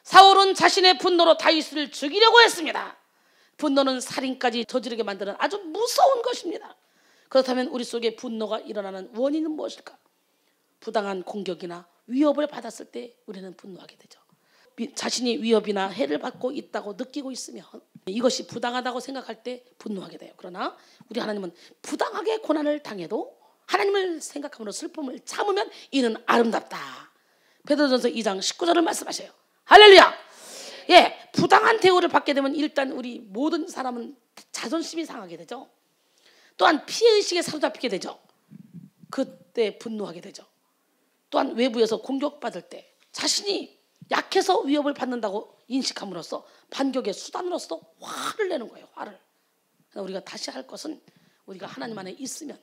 사울은 자신의 분노로 다윗을 죽이려고 했습니다. 분노는 살인까지 저지르게 만드는 아주 무서운 것입니다. 그렇다면 우리 속에 분노가 일어나는 원인은 무엇일까? 부당한 공격이나 위협을 받았을 때 우리는 분노하게 되죠. 자신이 위협이나 해를 받고 있다고 느끼고 있으면 이것이 부당하다고 생각할 때 분노하게 돼요. 그러나 우리 하나님은 부당하게 고난을 당해도 하나님을 생각함으로 슬픔을 참으면 이는 아름답다. 베드로전서 2장 19절을 말씀하셔요. 할렐루야. 예, 부당한 대우를 받게 되면 일단 우리 모든 사람은 자존심이 상하게 되죠. 또한 피해의식에 사로잡히게 되죠. 그때 분노하게 되죠. 또한 외부에서 공격받을 때 자신이 약해서 위협을 받는다고 인식함으로써 반격의 수단으로서 화를 내는 거예요. 화를. 우리가 다시 할 것은 우리가 하나님 안에 있으면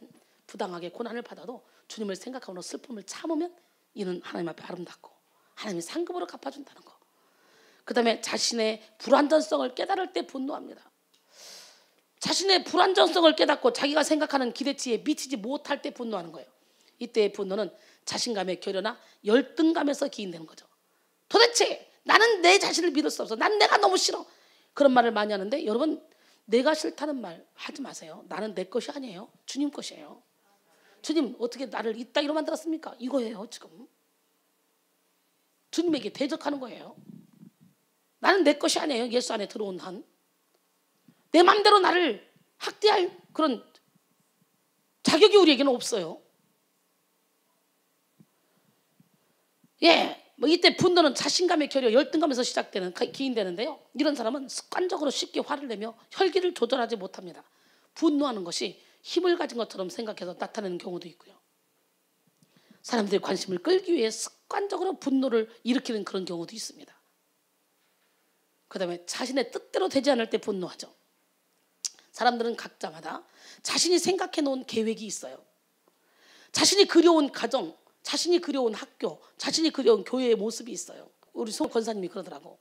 부당하게 고난을 받아도 주님을 생각함으로 슬픔을 참으면 이는 하나님 앞에 아름답고 하나님이 상급으로 갚아준다는 거. 그 다음에 자신의 불완전성을 깨달을 때 분노합니다. 자신의 불완전성을 깨닫고 자기가 생각하는 기대치에 미치지 못할 때 분노하는 거예요. 이때의 분노는 자신감의 결여나 열등감에서 기인되는 거죠. 도대체 나는 내 자신을 믿을 수 없어. 난 내가 너무 싫어. 그런 말을 많이 하는데 여러분 내가 싫다는 말 하지 마세요. 나는 내 것이 아니에요. 주님 것이에요. 주님 어떻게 나를 이따위로 만들었습니까? 이거예요 지금. 주님에게 대적하는 거예요. 나는 내 것이 아니에요. 예수 안에 들어온 한. 내 마음대로 나를 학대할 그런 자격이 우리에게는 없어요. 예, 뭐 이때 분노는 자신감의 결여, 열등감에서 시작되는 기인되는데요. 이런 사람은 습관적으로 쉽게 화를 내며 혈기를 조절하지 못합니다. 분노하는 것이 힘을 가진 것처럼 생각해서 나타내는 경우도 있고요. 사람들의 관심을 끌기 위해 습관적으로 분노를 일으키는 그런 경우도 있습니다. 그 다음에 자신의 뜻대로 되지 않을 때 분노하죠. 사람들은 각자마다 자신이 생각해 놓은 계획이 있어요. 자신이 그려온 가정, 자신이 그려온 학교, 자신이 그려온 교회의 모습이 있어요. 우리 송 권사님이 그러더라고.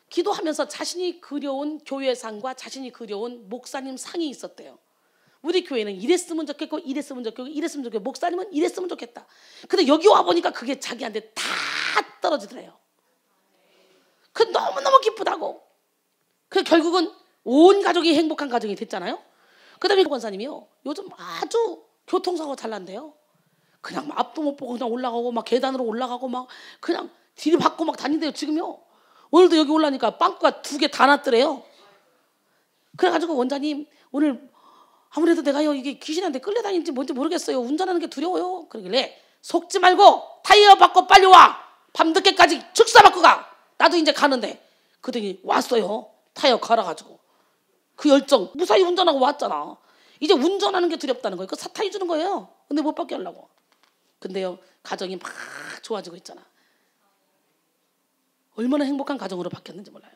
기도하면서 자신이 그려온 교회상과 자신이 그려온 목사님 상이 있었대요. 우리 교회는 이랬으면 좋겠고 이랬으면 좋겠고 이랬으면 좋겠고 목사님은 이랬으면 좋겠다. 근데 여기 와보니까 그게 자기한테 다 떨어지더래요. 그 너무너무 기쁘다고. 그 결국은 온 가족이 행복한 가정이 됐잖아요. 그 다음에 권사님이요, 요즘 아주 교통사고 잘 난대요. 그냥 막 앞도 못 보고 그냥 올라가고 막 계단으로 올라가고 막 그냥 들이받고 막 다닌대요 지금요. 오늘도 여기 올라니까 빵꾸가 2개 다 났더래요. 그래가지고 원장님 오늘 아무래도 내가요 이게 귀신한테 끌려다니는지 뭔지 모르겠어요. 운전하는 게 두려워요. 그러길래 속지 말고 타이어 바꿔 빨리 와. 밤늦게까지 축사 받고 가. 나도 이제 가는데. 그러더니 왔어요. 타이어 갈아가지고. 그 열정 무사히 운전하고 왔잖아. 이제 운전하는 게 두렵다는 거예요. 그 사타이 주는 거예요. 근데 못 받게 하려고. 근데요 가정이 막 좋아지고 있잖아. 얼마나 행복한 가정으로 바뀌었는지 몰라요.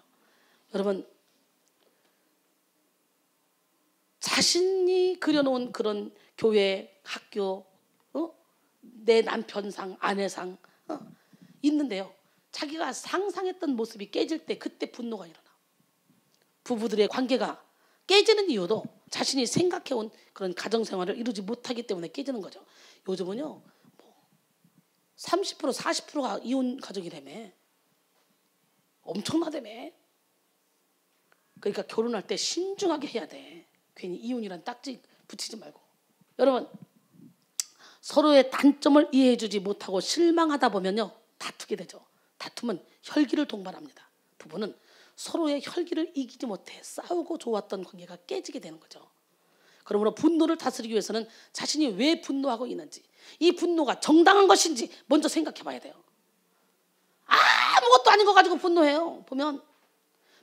여러분, 자신이 그려놓은 그런 교회, 학교, 내 남편상, 아내상 있는데요. 자기가 상상했던 모습이 깨질 때 그때 분노가 일어나. 부부들의 관계가 깨지는 이유도 자신이 생각해온 그런 가정생활을 이루지 못하기 때문에 깨지는 거죠. 요즘은요 30% 40%가 이혼 가족이라며. 엄청나다며. 그러니까 결혼할 때 신중하게 해야 돼. 괜히 이혼이란 딱지 붙이지 말고. 여러분, 서로의 단점을 이해해주지 못하고 실망하다 보면요 다투게 되죠. 다투면 혈기를 동반합니다. 부부는 서로의 혈기를 이기지 못해 싸우고 좋았던 관계가 깨지게 되는 거죠. 그러므로 분노를 다스리기 위해서는 자신이 왜 분노하고 있는지, 이 분노가 정당한 것인지 먼저 생각해 봐야 돼요. 아무것도 아닌 거 가지고 분노해요. 보면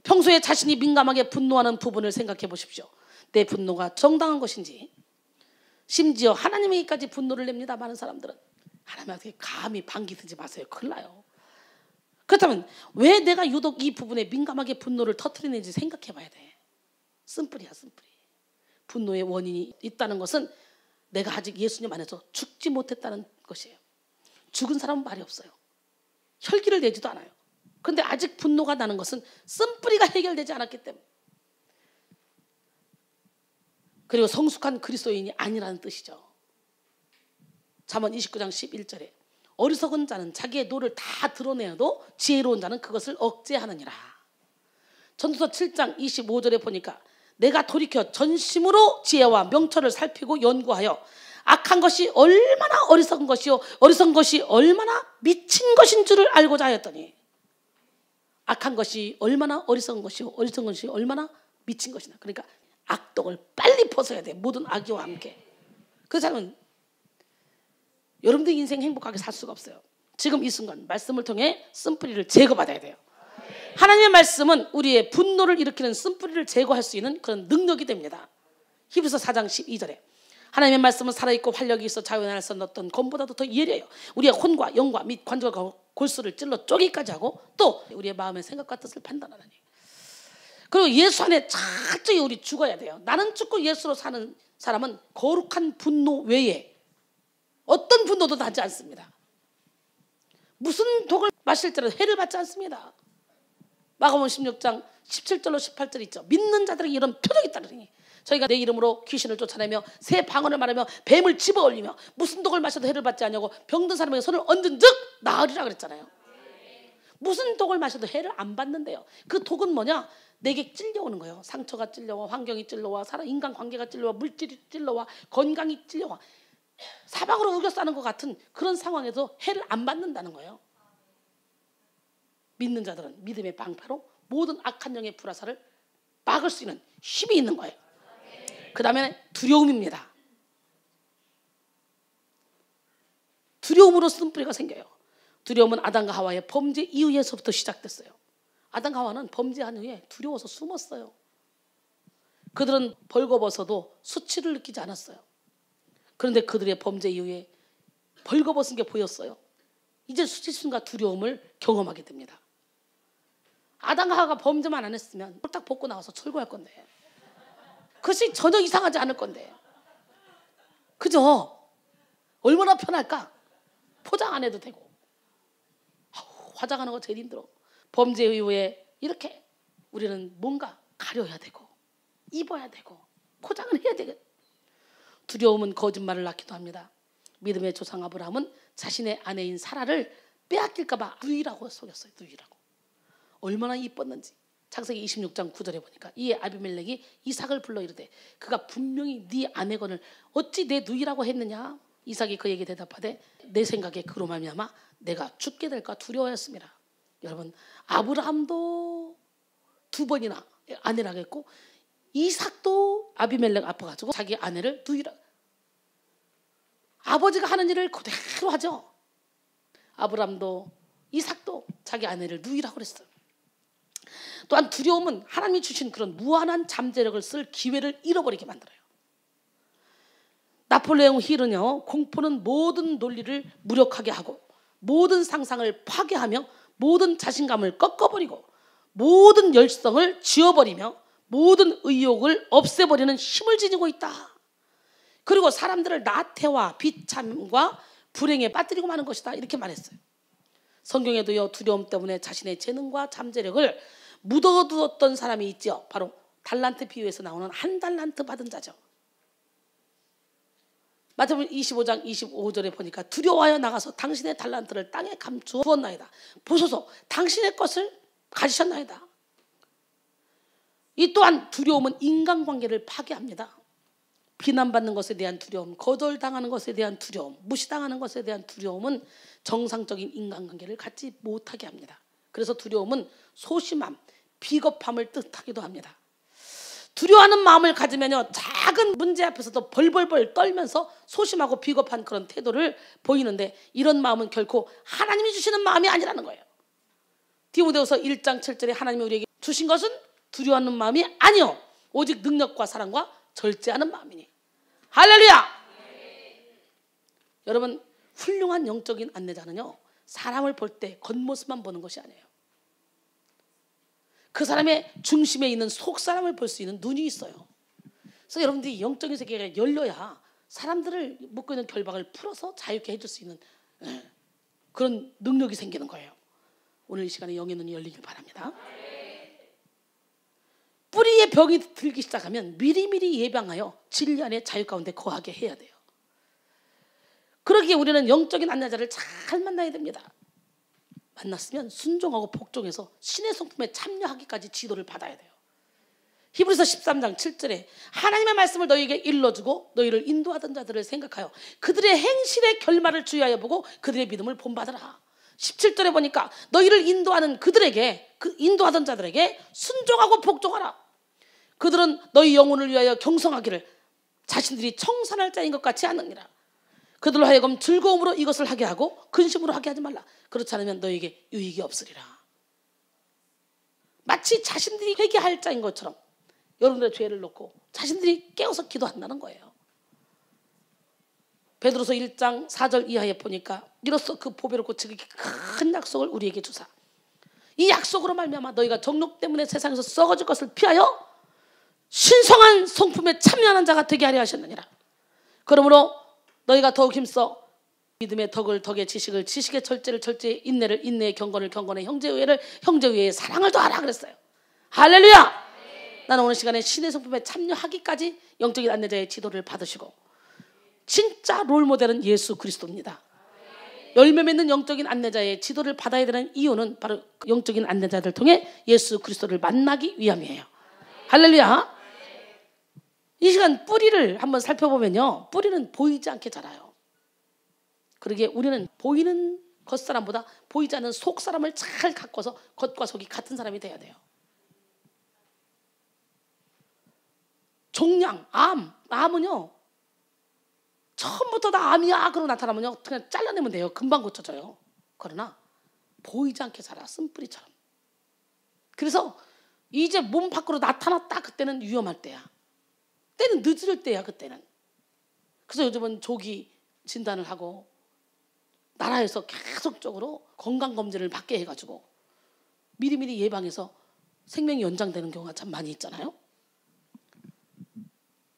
평소에 자신이 민감하게 분노하는 부분을 생각해 보십시오. 내 분노가 정당한 것인지. 심지어 하나님에게까지 분노를 냅니다. 많은 사람들은. 하나님한테 감히 반기든지 마세요. 큰일 나요. 그렇다면 왜 내가 유독 이 부분에 민감하게 분노를 터뜨리는지 생각해 봐야 돼. 쓴뿌리야 쓴뿌리. 분노의 원인이 있다는 것은 내가 아직 예수님 안에서 죽지 못했다는 것이에요. 죽은 사람은 말이 없어요. 혈기를 내지도 않아요. 그런데 아직 분노가 나는 것은 쓴뿌리가 해결되지 않았기 때문에. 그리고 성숙한 그리스도인이 아니라는 뜻이죠. 잠언 29장 11절에 어리석은 자는 자기의 노를 다 드러내어도 지혜로운 자는 그것을 억제하느니라. 전도서 7장 25절에 보니까 내가 돌이켜 전심으로 지혜와 명철을 살피고 연구하여 악한 것이 얼마나 어리석은 것이요 어리석은 것이 얼마나 미친 것인 줄을 알고자 하였더니. 악한 것이 얼마나 어리석은 것이요 어리석은 것이 얼마나 미친 것이나. 그러니까 악독을 빨리 벗어야 돼. 모든 악의와 함께. 그 사람은 여러분들 인생 행복하게 살 수가 없어요. 지금 이 순간 말씀을 통해 쓴뿌리를 제거받아야 돼요. 하나님의 말씀은 우리의 분노를 일으키는 쓴뿌리를 제거할 수 있는 그런 능력이 됩니다. 히브리서 4장 12절에 하나님의 말씀은 살아있고 활력이 있어 자유난을 썼던 검보다도 더 예리해요. 우리의 혼과 영과 및 관절과 골수를 찔러 쪼개기까지 하고 또 우리의 마음의 생각과 뜻을 판단하느니. 그리고 예수 안에 철저히 우리 죽어야 돼요. 나는 죽고 예수로 사는 사람은 거룩한 분노 외에 어떤 분노도 나지 않습니다. 무슨 독을 마실지라도 해를 받지 않습니다. 마가복음 16장 17절로 18절 있죠. 믿는 자들에게 이런 표적이 따르니 저희가 내 이름으로 귀신을 쫓아내며 새 방언을 말하며 뱀을 집어올리며 무슨 독을 마셔도 해를 받지 않냐고 병든 사람에게 손을 얹은 즉 나으리라 그랬잖아요. 무슨 독을 마셔도 해를 안 받는데요. 그 독은 뭐냐? 내게 찔려오는 거예요. 상처가 찔려와, 환경이 찔려와, 인간관계가 찔려와, 물질이 찔려와, 건강이 찔려와. 사방으로 우겨싸는 것 같은 그런 상황에서 해를 안 받는다는 거예요. 믿는 자들은 믿음의 방패로 모든 악한 영의 불화살을 막을 수 있는 힘이 있는 거예요. 그 다음에 두려움입니다. 두려움으로 쓴뿌리가 생겨요. 두려움은 아담과 하와의 범죄 이후에서부터 시작됐어요. 아담과 하와는 범죄한 후에 두려워서 숨었어요. 그들은 벌거벗어도 수치를 느끼지 않았어요. 그런데 그들의 범죄 이후에 벌거벗은 게 보였어요. 이제 수치심과 두려움을 경험하게 됩니다. 아담과 하와가 범죄만 안 했으면 홀딱 벗고 나와서 철거할 건데, 그것이 전혀 이상하지 않을 건데, 그죠? 얼마나 편할까? 포장 안 해도 되고. 화장하는 거 제일 힘들어. 범죄 이후에 이렇게 우리는 뭔가 가려야 되고 입어야 되고 포장을 해야 되고. 두려움은 거짓말을 낳기도 합니다. 믿음의 조상 아브라함은 자신의 아내인 사라를 빼앗길까 봐 누이라고 속였어요. 누이라고. 얼마나 이뻤는지. 창세기 26장 9절에 보니까 이에 아비멜렉이 이삭을 불러 이르되 그가 분명히 네 아내건을 어찌 내 누이라고 했느냐. 이삭이 그에게 대답하되 내 생각에 그로 말미암아 내가 죽게 될까 두려워했습니다. 여러분, 아브라함도 2번이나 아내라고 했고 이삭도 아비멜렉 아파가지고 자기 아내를 누이라. 아버지가 하는 일을 그대로 하죠. 아브라함도 이삭도 자기 아내를 누이라고 그랬어요. 또한 두려움은 하나님이 주신 그런 무한한 잠재력을 쓸 기회를 잃어버리게 만들어요. 나폴레옹 힐은요, 공포는 모든 논리를 무력하게 하고 모든 상상을 파괴하며 모든 자신감을 꺾어버리고 모든 열성을 지워버리며 모든 의욕을 없애버리는 힘을 지니고 있다. 그리고 사람들을 나태와 비참과 불행에 빠뜨리고 마는 것이다. 이렇게 말했어요. 성경에도요, 두려움 때문에 자신의 재능과 잠재력을 묻어두었던 사람이 있죠. 바로 달란트 비유에서 나오는 1달란트 받은 자죠. 마태복음 25장 25절에 보니까 두려워하여 나가서 당신의 달란트를 땅에 감추어 두었나이다. 보소서 당신의 것을 가지셨나이다. 이 또한 두려움은 인간관계를 파괴합니다. 비난받는 것에 대한 두려움, 거절당하는 것에 대한 두려움, 무시당하는 것에 대한 두려움은 정상적인 인간관계를 갖지 못하게 합니다. 그래서 두려움은 소심함, 비겁함을 뜻하기도 합니다. 두려워하는 마음을 가지면요, 작은 문제 앞에서도 벌벌벌 떨면서 소심하고 비겁한 그런 태도를 보이는데 이런 마음은 결코 하나님이 주시는 마음이 아니라는 거예요. 디모데후서 1장 7절에 하나님이 우리에게 주신 것은 두려워하는 마음이 아니요 오직 능력과 사랑과 절제하는 마음이니. 할렐루야! 여러분, 훌륭한 영적인 안내자는요, 사람을 볼 때 겉모습만 보는 것이 아니에요. 그 사람의 중심에 있는 속사람을 볼 수 있는 눈이 있어요. 그래서 여러분들이 영적인 세계가 열려야 사람들을 묶고 있는 결박을 풀어서 자유케 해줄 수 있는 그런 능력이 생기는 거예요. 오늘 이 시간에 영의 눈이 열리길 바랍니다. 뿌리에 병이 들기 시작하면 미리미리 예방하여 진리 안에 자유 가운데 거하게 해야 돼요. 그러기에 우리는 영적인 안내자를 잘 만나야 됩니다. 만났으면 순종하고 복종해서 신의 성품에 참여하기까지 지도를 받아야 돼요. 히브리서 13장 7절에 하나님의 말씀을 너희에게 일러주고 너희를 인도하던 자들을 생각하여 그들의 행실의 결말을 주의하여 보고 그들의 믿음을 본받으라. 17절에 보니까 너희를 인도하는 그들에게, 그 인도하던 자들에게 순종하고 복종하라. 그들은 너희 영혼을 위하여 경성하기를 자신들이 청산할 자인 것 같이 하느니라. 그들로 하여금 즐거움으로 이것을 하게 하고 근심으로 하게 하지 말라. 그렇지 않으면 너에게 유익이 없으리라. 마치 자신들이 회개할 자인 것처럼 여러분들의 죄를 놓고 자신들이 깨어서 기도한다는 거예요. 베드로서 1장 4절 이하에 보니까 이로써 그 보배를 고치기 큰 약속을 우리에게 주사 이 약속으로 말미암아 너희가 정욕 때문에 세상에서 썩어질 것을 피하여 신성한 성품에 참여하는 자가 되게 하려 하셨느니라. 그러므로 너희가 더욱 힘써 믿음의 덕을 덕의 지식을 지식의 절제를 절제의 인내를 인내의 경건을 경건의 형제의회를 형제의회의 사랑을 더하라 그랬어요. 할렐루야! 나는 오늘 시간에 신의 성품에 참여하기까지 영적인 안내자의 지도를 받으시고 진짜 롤모델은 예수 그리스도입니다. 열매 맺는 영적인 안내자의 지도를 받아야 되는 이유는 바로 영적인 안내자들 통해 예수 그리스도를 만나기 위함이에요. 할렐루야! 이 시간 뿌리를 한번 살펴보면요, 뿌리는 보이지 않게 자라요. 그러기에 우리는 보이는 겉사람보다 보이지 않는 속사람을 잘 가꿔서 겉과 속이 같은 사람이 돼야 돼요. 종양, 암은요 처음부터 다 암이야 그러고 나타나면요 그냥 잘라내면 돼요. 금방 고쳐져요. 그러나 보이지 않게 자라, 쓴뿌리처럼. 그래서 이제 몸 밖으로 나타났다, 그때는 위험할 때야. 때는 늦을 때야, 그때는. 그래서 요즘은 조기 진단을 하고 나라에서 계속적으로 건강검진을 받게 해가지고 미리미리 예방해서 생명이 연장되는 경우가 참 많이 있잖아요.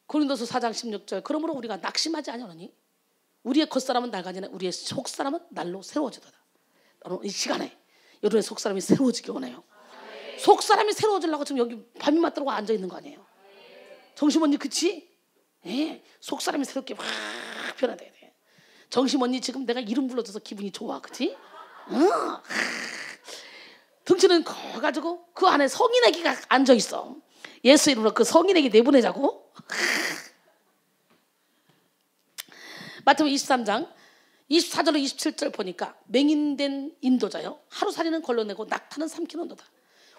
고린도서 4장 16절 그러므로 우리가 낙심하지 아니하노니 우리의 겉사람은 낡아지나 우리의 속사람은 날로 새로워지도다. 여러분 이 시간에 여러분의 속사람이 새로워지기 원해요. 속사람이 새로워지려고 지금 여기 밤이 맞도록 앉아있는 거 아니에요. 정심 언니 그치? 예, 속사람이 새롭게 확 변화돼야 돼. 정심 언니 지금 내가 이름 불러줘서 기분이 좋아 그치? 등치는 커가지고 그 안에 성인 애기가 앉아있어. 예수 이름으로 그 성인 애기 내보내자고. 마태복음 23장 24절로 27절 보니까 맹인된 인도자요 하루살이는 걸러내고 낙타는 삼키는도다.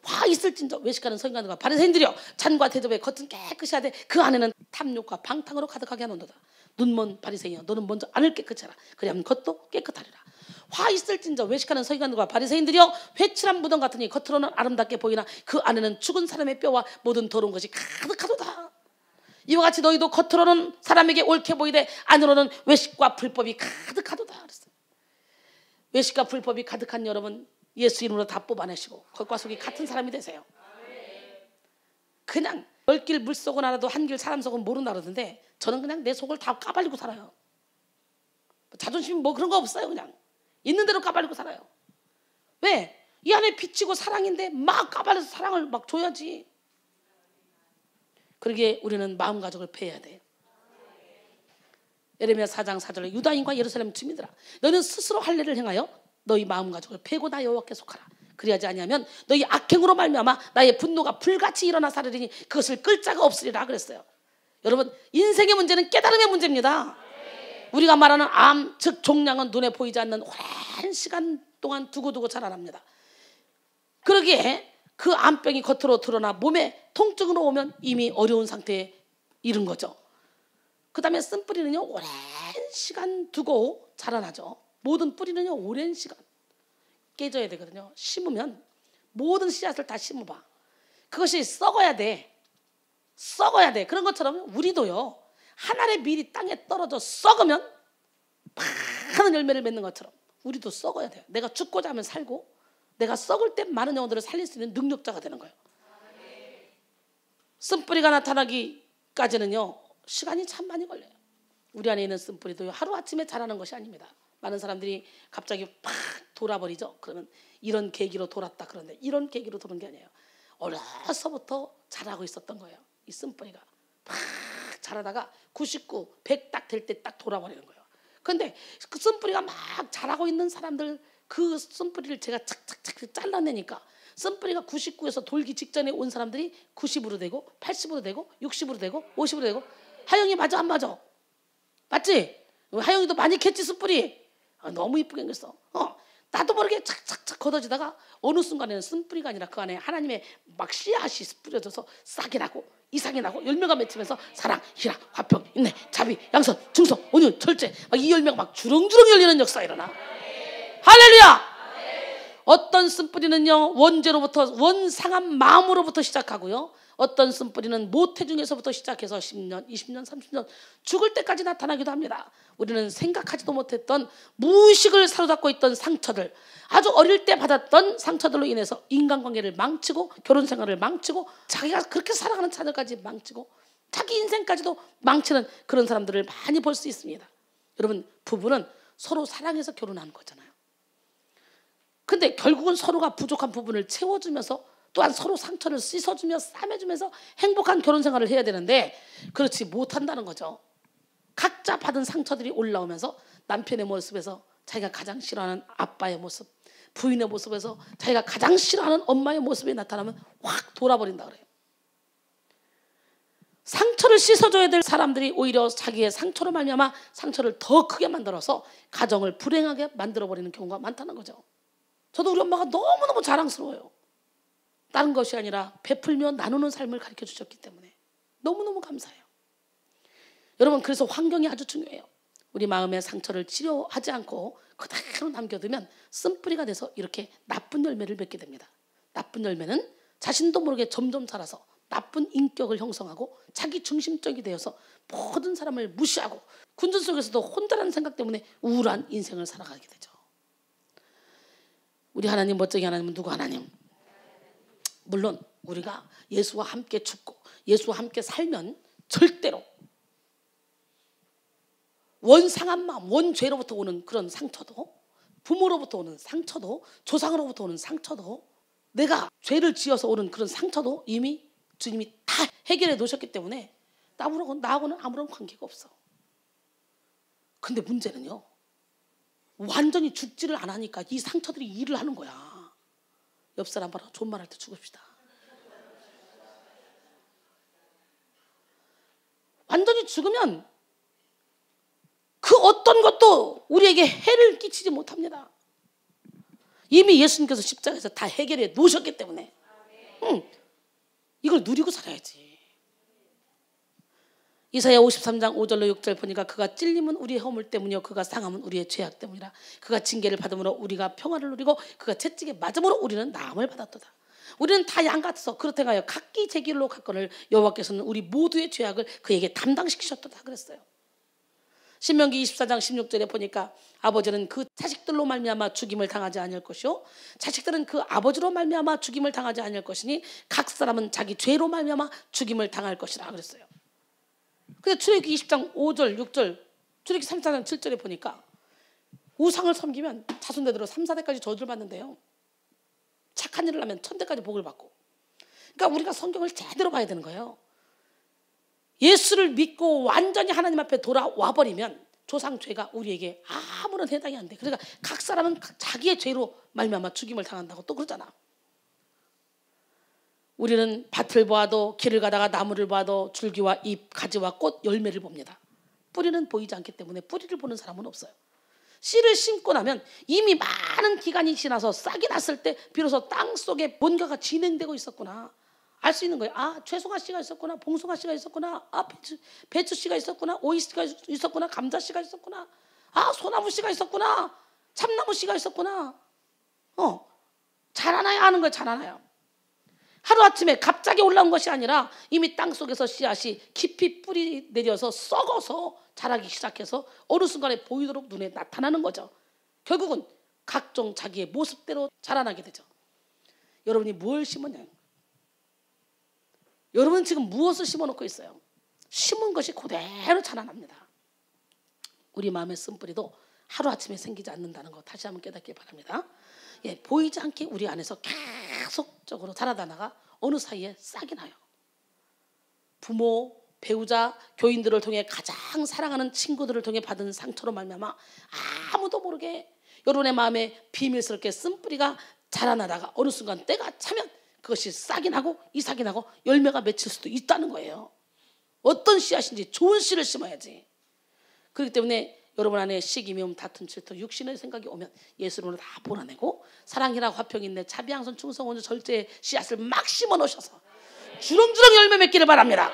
화 있을진저 외식하는 서기관들과 바리새인들이여 잔과 대접의 겉은 깨끗이 하되 그 안에는 탐욕과 방탕으로 가득하게 하는도다. 눈먼 바리새인이여 너는 먼저 안을 깨끗이 하라. 그리하면 겉도 깨끗하리라. 화 있을진저 외식하는 서기관들과 바리새인들이여 회칠한 무덤 같으니 겉으로는 아름답게 보이나 그 안에는 죽은 사람의 뼈와 모든 더러운 것이 가득하도다. 이와 같이 너희도 겉으로는 사람에게 옳게 보이되 안으로는 외식과 불법이 가득하도다 그랬어요. 외식과 불법이 가득한 여러분 예수 이름으로 다 뽑아내시고 겉과 속이 같은 사람이 되세요. 그냥 10길 물속은 알아도 한 길 사람 속은 모른다 그러던데 저는 그냥 내 속을 다 까발리고 살아요. 자존심 뭐 그런 거 없어요. 그냥 있는 대로 까발리고 살아요. 왜? 이 안에 비치고 사랑인데 막 까발려서 사랑을 막 줘야지. 그러기에 우리는 마음가짐을 폐해야 돼요. 예레미야 4장 4절에 유다인과 예루살렘 주민들아 너희는 스스로 할례를 행하여 너희 마음가짐을 폐고 나 여호와께 속하라. 그리하지 아니하면 너희 악행으로 말미암아 나의 분노가 불같이 일어나 사르리니 그것을 끌 자가 없으리라 그랬어요. 여러분 인생의 문제는 깨달음의 문제입니다. 우리가 말하는 암 즉 종양은 눈에 보이지 않는 오랜 시간 동안 두고두고 자라납니다. 그러기에 그 암병이 겉으로 드러나 몸에 통증으로 오면 이미 어려운 상태에 이른 거죠. 그 다음에 쓴뿌리는요 오랜 시간 두고 자라나죠. 모든 뿌리는요 오랜 시간 깨져야 되거든요. 심으면 모든 씨앗을 다 심어봐. 그것이 썩어야 돼. 썩어야 돼. 그런 것처럼 우리도요 한 알의 밀이 땅에 떨어져 썩으면 많은 열매를 맺는 것처럼 우리도 썩어야 돼요. 내가 죽고자 하면 살고 내가 썩을 때 많은 영혼들을 살릴 수 있는 능력자가 되는 거예요. 쓴뿌리가 나타나기까지는요 시간이 참 많이 걸려요. 우리 안에 있는 쓴뿌리도 하루아침에 자라는 것이 아닙니다. 많은 사람들이 갑자기 팍 돌아버리죠. 그러면 이런 계기로 돌았다 그런데 이런 계기로 도는 게 아니에요. 어려서부터 자라고 있었던 거예요. 이 쓴뿌리가 팍 자라다가 99, 100 딱 될 때 딱 돌아버리는 거예요. 그런데 그 쓴뿌리가 막 자라고 있는 사람들 그 쓴뿌리를 제가 착착착 잘라내니까 쓴뿌리가 99에서 돌기 직전에 온 사람들이 90으로 되고 80으로 되고 60으로 되고 50으로 되고. 하영이 맞아 안 맞아? 맞지? 하영이도 많이 캤지 쓴뿌리. 너무 이쁘게 생겼어. 나도 모르게 착착착 걷어지다가 어느 순간에는 쓴뿌리가 아니라 그 안에 하나님의 막 씨앗이 뿌려져서 싹이 나고 이삭이 나고 열매가 맺히면서 사랑, 희락, 화평, 인내, 자비, 양선, 충성, 온유, 절제 막 이 열매가 막 주렁주렁 열리는 역사가 일어나. 할렐루야! 어떤 쓴뿌리는요 원죄로부터 원상한 마음으로부터 시작하고요 어떤 쓴뿌리는 모태 중에서부터 시작해서 10년, 20년, 30년 죽을 때까지 나타나기도 합니다. 우리는 생각하지도 못했던 무의식을 사로잡고 있던 상처들 아주 어릴 때 받았던 상처들로 인해서 인간관계를 망치고 결혼생활을 망치고 자기가 그렇게 사랑하는 자녀까지 망치고 자기 인생까지도 망치는 그런 사람들을 많이 볼 수 있습니다. 여러분 부부는 서로 사랑해서 결혼하는 거잖아요. 근데 결국은 서로가 부족한 부분을 채워주면서 또한 서로 상처를 씻어주며 싸매주면서 행복한 결혼생활을 해야 되는데 그렇지 못한다는 거죠. 각자 받은 상처들이 올라오면서 남편의 모습에서 자기가 가장 싫어하는 아빠의 모습, 부인의 모습에서 자기가 가장 싫어하는 엄마의 모습이 나타나면 확 돌아버린다 그래요. 상처를 씻어줘야 될 사람들이 오히려 자기의 상처로 말미암아 상처를 더 크게 만들어서 가정을 불행하게 만들어버리는 경우가 많다는 거죠. 저도 우리 엄마가 너무너무 자랑스러워요. 다른 것이 아니라 베풀며 나누는 삶을 가르쳐 주셨기 때문에 너무너무 감사해요. 여러분 그래서 환경이 아주 중요해요. 우리 마음의 상처를 치료하지 않고 그대로 남겨두면 쓴뿌리가 돼서 이렇게 나쁜 열매를 맺게 됩니다. 나쁜 열매는 자신도 모르게 점점 자라서 나쁜 인격을 형성하고 자기 중심적이 되어서 모든 사람을 무시하고 군중 속에서도 혼자라는 생각 때문에 우울한 인생을 살아가게 되죠. 우리 하나님 멋쟁이 하나님은 누구 하나님? 물론 우리가 예수와 함께 죽고 예수와 함께 살면 절대로 원상한 마음, 원죄로부터 오는 그런 상처도, 부모로부터 오는 상처도, 조상으로부터 오는 상처도, 내가 죄를 지어서 오는 그런 상처도 이미 주님이 다 해결해 놓으셨기 때문에 나하고는 아무런 관계가 없어. 근데 문제는요, 완전히 죽지를 않으니까 이 상처들이 일을 하는 거야. 옆 사람 바로 존말할 때 죽읍시다. 완전히 죽으면 그 어떤 것도 우리에게 해를 끼치지 못합니다. 이미 예수님께서 십자가에서 다 해결해 놓으셨기 때문에 이걸 누리고 살아야지. 이사야 53장 5절로 6절 보니까 그가 찔림은 우리의 허물 때문이요 그가 상함은 우리의 죄악 때문이라. 그가 징계를 받음으로 우리가 평화를 누리고 그가 채찍에 맞음으로 우리는 나음을 받았도다. 우리는 다 양 같아서 그렇다하여 각기 제 길로 갔거늘 여호와께서는 우리 모두의 죄악을 그에게 담당시키셨도다 그랬어요. 신명기 24장 16절에 보니까 아버지는 그 자식들로 말미암아 죽임을 당하지 않을 것이요 자식들은 그 아버지로 말미암아 죽임을 당하지 않을 것이니 각 사람은 자기 죄로 말미암아 죽임을 당할 것이라 그랬어요. 근데 출애굽기 20장 5절 6절 출애굽기 34장 7절에 보니까 우상을 섬기면 자손대대로 3, 4대까지 저주를 받는데요. 착한 일을 하면 1000대까지 복을 받고. 그러니까 우리가 성경을 제대로 봐야 되는 거예요. 예수를 믿고 완전히 하나님 앞에 돌아와 버리면 조상 죄가 우리에게 아무런 해당이 안 돼. 그러니까 각 사람은 자기의 죄로 말미암아 죽임을 당한다고 또 그러잖아. 우리는 밭을 보아도 길을 가다가 나무를 봐도 줄기와 잎, 가지와 꽃, 열매를 봅니다. 뿌리는 보이지 않기 때문에 뿌리를 보는 사람은 없어요. 씨를 심고 나면 이미 많은 기간이 지나서 싹이 났을 때 비로소 땅 속에 뭔가가 진행되고 있었구나 알 수 있는 거예요. 아, 최송아 씨가 있었구나, 봉송아 씨가 있었구나, 아, 배추 씨가 있었구나, 오이 씨가 있었구나, 감자 씨가 있었구나, 아, 소나무 씨가 있었구나, 참나무 씨가 있었구나. 자라나야 하는 거예요. 자라나요. 하루아침에 갑자기 올라온 것이 아니라 이미 땅속에서 씨앗이 깊이 뿌리 내려서 썩어서 자라기 시작해서 어느 순간에 보이도록 눈에 나타나는 거죠. 결국은 각종 자기의 모습대로 자라나게 되죠. 여러분이 뭘 심었냐? 여러분은 지금 무엇을 심어놓고 있어요? 심은 것이 그대로 자라납니다. 우리 마음의 쓴뿌리도 하루아침에 생기지 않는다는 거 다시 한번 깨닫기 바랍니다. 예, 보이지 않게 우리 안에서 계속적으로 자라다가 어느 사이에 싹이 나요. 부모, 배우자, 교인들을 통해 가장 사랑하는 친구들을 통해 받은 상처로 말미암아 아무도 모르게 여러분의 마음에 비밀스럽게 쓴뿌리가 자라나다가 어느 순간 때가 차면 그것이 싹이 나고 이삭이 나고 열매가 맺힐 수도 있다는 거예요. 어떤 씨앗인지 좋은 씨를 심어야지. 그렇기 때문에 여러분 안에 시기, 미움, 다툼, 질투, 육신의 생각이 오면 예수님으로 다 몰아내고 사랑이나 화평인내, 자비양선, 충성, 온유, 절제의 씨앗을 막 심어 놓으셔서 주렁주렁 열매 맺기를 바랍니다.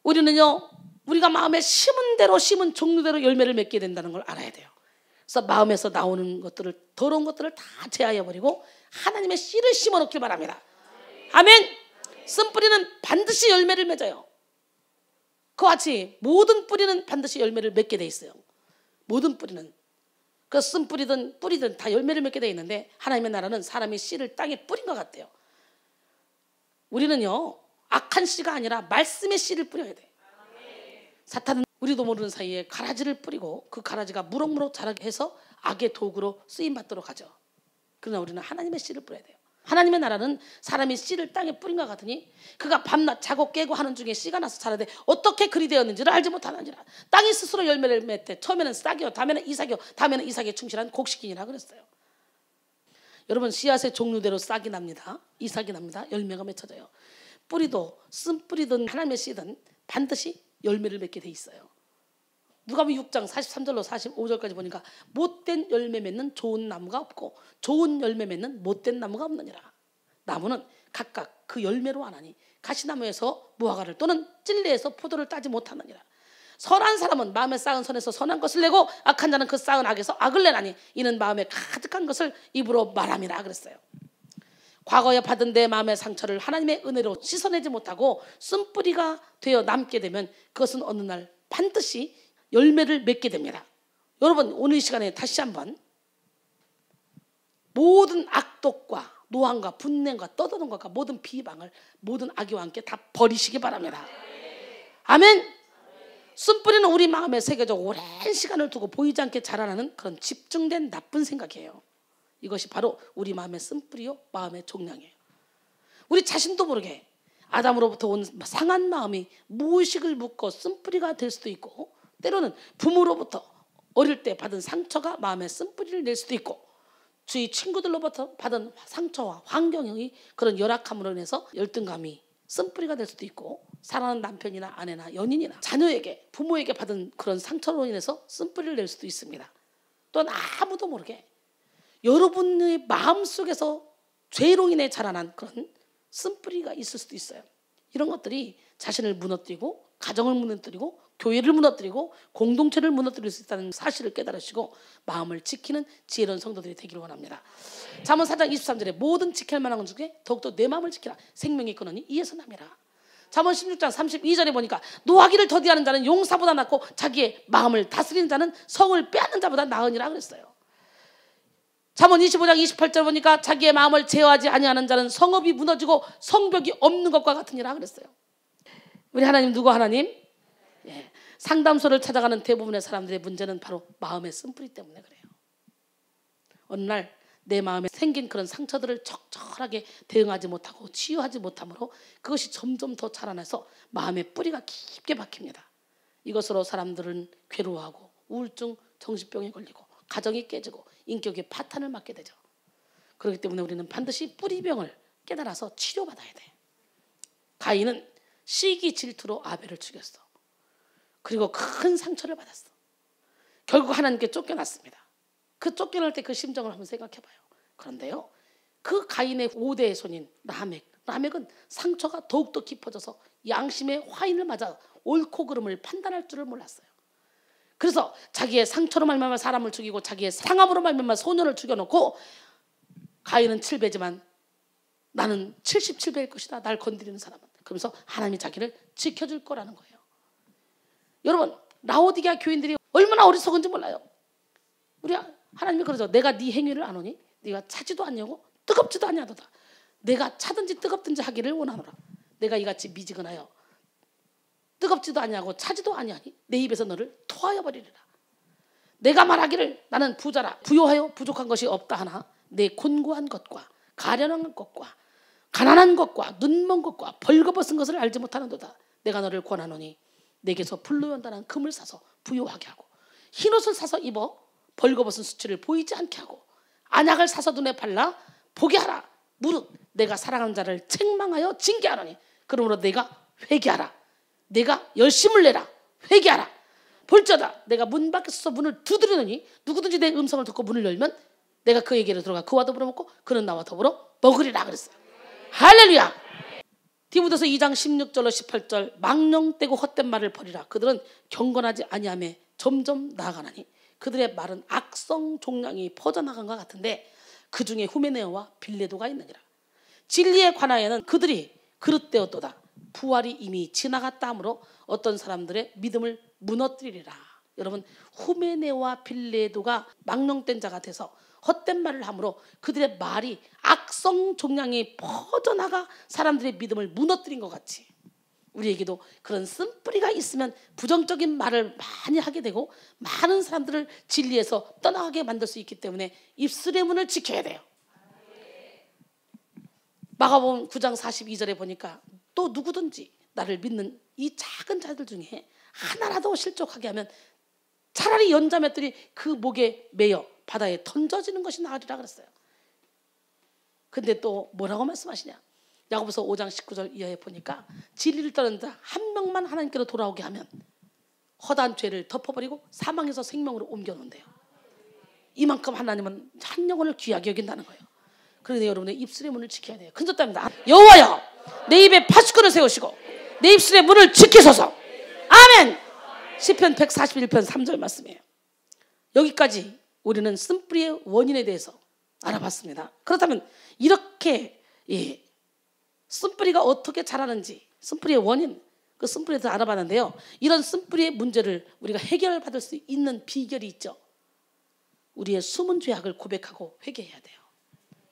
우리는요, 우리가 마음에 심은 대로 심은 종류대로 열매를 맺게 된다는 걸 알아야 돼요. 그래서 마음에서 나오는 것들을, 더러운 것들을 다 제하여버리고 하나님의 씨를 심어 놓길 바랍니다. 아멘. 쓴뿌리는 반드시 열매를 맺어요. 그와 같이 모든 뿌리는 반드시 열매를 맺게 돼 있어요. 모든 뿌리는. 그 쓴뿌리든 뿌리든 다 열매를 맺게 돼 있는데 하나님의 나라는 사람이 씨를 땅에 뿌린 것 같대요. 우리는요, 악한 씨가 아니라 말씀의 씨를 뿌려야 돼. 사탄은 우리도 모르는 사이에 가라지를 뿌리고 그 가라지가 무럭무럭 자라게 해서 악의 도구로 쓰임받도록 하죠. 그러나 우리는 하나님의 씨를 뿌려야 돼요. 하나님의 나라는 사람이 씨를 땅에 뿌린 것 같으니 그가 밤낮 자고 깨고 하는 중에 씨가 나서 자라되 어떻게 그리 되었는지를 알지 못하는지라. 땅이 스스로 열매를 맺되 처음에는 싹이요 다음에는 이삭이요 다음에는 이삭에 충실한 곡식이니라 그랬어요. 여러분, 씨앗의 종류대로 싹이 납니다. 이삭이 납니다. 열매가 맺혀져요. 뿌리도 쓴뿌리든 하나님의 씨든 반드시 열매를 맺게 돼 있어요. 누가복음 6장 43절로 45절까지 보니까 못된 열매 맺는 좋은 나무가 없고 좋은 열매 맺는 못된 나무가 없느니라. 나무는 각각 그 열매로 아나니 가시나무에서 무화과를 또는 찔레에서 포도를 따지 못하느니라. 선한 사람은 마음에 쌓은 선에서 선한 것을 내고 악한 자는 그 쌓은 악에서 악을 내나니 이는 마음에 가득한 것을 입으로 말함이라 그랬어요. 과거에 받은 내 마음의 상처를 하나님의 은혜로 씻어내지 못하고 쓴뿌리가 되어 남게 되면 그것은 어느 날 반드시 열매를 맺게 됩니다. 여러분, 오늘 이 시간에 다시 한번 모든 악독과 노함과 분냄과 떠드는 것과 모든 비방을 모든 악의와 함께 다 버리시기 바랍니다. 아멘. 쓴뿌리는 우리 마음에 새겨져 오랜 시간을 두고 보이지 않게 자라나는 그런 집중된 나쁜 생각이에요. 이것이 바로 우리 마음의 쓴뿌리요 마음의 종량이에요. 우리 자신도 모르게 아담으로부터 온 상한 마음이 무의식을 묶어 쓴뿌리가 될 수도 있고, 때로는 부모로부터 어릴 때 받은 상처가 마음에 쓴뿌리를 낼 수도 있고, 주위 친구들로부터 받은 상처와 환경의 그런 열악함으로 인해서 열등감이 쓴뿌리가 될 수도 있고, 사랑하는 남편이나 아내나 연인이나 자녀에게 부모에게 받은 그런 상처로 인해서 쓴뿌리를 낼 수도 있습니다. 또한 아무도 모르게 여러분의 마음속에서 죄로 인해 자라난 그런 쓴뿌리가 있을 수도 있어요. 이런 것들이 자신을 무너뜨리고 가정을 무너뜨리고 교회를 무너뜨리고 공동체를 무너뜨릴 수 있다는 사실을 깨달으시고 마음을 지키는 지혜로운 성도들이 되기를 원합니다. 잠언 4장 23절에 모든 지킬 만한 것 중에 더욱더 내 마음을 지키라. 생명이 끊으니 이에서 남이라. 잠언 16장 32절에 보니까 노하기를 더디하는 자는 용사보다 낫고 자기의 마음을 다스리는 자는 성을 빼앗는 자보다 나으니라 그랬어요. 잠언 25장 28절 보니까 자기의 마음을 제어하지 아니하는 자는 성읍이 무너지고 성벽이 없는 것과 같으니라 그랬어요. 우리 하나님 누구 하나님? 예, 상담소를 찾아가는 대부분의 사람들의 문제는 바로 마음의 쓴뿌리 때문에 그래요. 어느 날 내 마음에 생긴 그런 상처들을 적절하게 대응하지 못하고 치유하지 못함으로 그것이 점점 더 자라나서 마음의 뿌리가 깊게 박힙니다. 이것으로 사람들은 괴로워하고 우울증, 정신병에 걸리고 가정이 깨지고 인격의 파탄을 맞게 되죠. 그렇기 때문에 우리는 반드시 뿌리병을 깨달아서 치료받아야 돼. 가인은 시기 질투로 아벨을 죽였어. 그리고 큰 상처를 받았어. 결국 하나님께 쫓겨났습니다. 그 쫓겨날 때 그 심정을 한번 생각해봐요. 그런데요, 그 가인의 5대 손인 라멕은 상처가 더욱더 깊어져서 양심의 화인을 맞아 옳고 그름을 판단할 줄을 몰랐어요. 그래서 자기의 상처로 말미암아 사람을 죽이고 자기의 상함으로 말미암아 소년을 죽여놓고, 가인은 7배지만 나는 77배일 것이다, 날 건드리는 사람은. 그러면서 하나님이 자기를 지켜줄 거라는 거예요. 여러분, 라오디게아 교인들이 얼마나 어리석은지 몰라요. 우리 하나님이 그러죠. 내가 네 행위를 안 오니? 네가 차지도 않냐고? 뜨겁지도 않냐도다. 내가 차든지 뜨겁든지 하기를 원하노라. 내가 이같이 미지근하여 뜨겁지도 않냐고 차지도 아니하니 내 입에서 너를 토하여 버리리라. 내가 말하기를 나는 부자라 부요하여 부족한 것이 없다 하나 내 곤고한 것과 가련한 것과 가난한 것과 눈먼 것과 벌거벗은 것을 알지 못하는도다. 내가 너를 권하노니 내게서 불로 연단한 금을 사서 부요하게 하고 흰옷을 사서 입어 벌거벗은 수치를 보이지 않게 하고 안약을 사서 눈에 발라 보게 하라. 무릇 내가 사랑하는 자를 책망하여 징계하노니 그러므로 내가 회개하라. 내가 열심을 내라. 회개하라. 볼자다 내가 문 밖에서 문을 두드리노니 누구든지 내 음성을 듣고 문을 열면 내가 그에게로 들어가 그와 더불어 먹고 그는 나와 더불어 먹으리라 그랬어요. 할렐루야. 디모데서 2장 16절로 18절 망령되고 헛된 말을 버리라. 그들은 경건하지 아니하며 점점 나아가나니 그들의 말은 악성 종량이 퍼져나간 것 같은데 그 중에 후메네오와 빌레도가 있느니라. 진리에 관하여는 그들이 그릇되었도다. 부활이 이미 지나갔다 하므로 어떤 사람들의 믿음을 무너뜨리리라. 여러분, 후메네오와 빌레도가 망령된 자가 돼서 헛된 말을 함으로 그들의 말이 악성 종량이 퍼져나가 사람들의 믿음을 무너뜨린 것 같이 우리에게도 그런 쓴뿌리가 있으면 부정적인 말을 많이 하게 되고 많은 사람들을 진리에서 떠나가게 만들 수 있기 때문에 입술의 문을 지켜야 돼요. 마가복음 9장 42절에 보니까 또 누구든지 나를 믿는 이 작은 자들 중에 하나라도 실족하게 하면 차라리 연자맷들이 그 목에 매여 바다에 던져지는 것이 나으리라 그랬어요. 근데 또 뭐라고 말씀하시냐? 야고보서 5장 19절 이하에 보니까 진리를 떠난 자 한 명만 하나님께로 돌아오게 하면 허다한 죄를 덮어버리고 사망에서 생명으로 옮겨놓는데요. 이만큼 하나님은 한 영혼을 귀하게 여긴다는 거예요. 그런데 여러분의 입술의 문을 지켜야 돼요. 큰절답니다. 여호와여 내 입에 파수꾼을 세우시고 내 입술의 문을 지키소서. 아멘. 시편 141편 3절 말씀이에요. 여기까지 우리는 쓴뿌리의 원인에 대해서 알아봤습니다. 그렇다면 이렇게 쓴뿌리가 어떻게 자라는지 쓴뿌리의 원인, 그 쓴뿌리에 대해서 알아봤는데요. 이런 쓴뿌리의 문제를 우리가 해결받을 수 있는 비결이 있죠. 우리의 숨은 죄악을 고백하고 회개해야 돼요.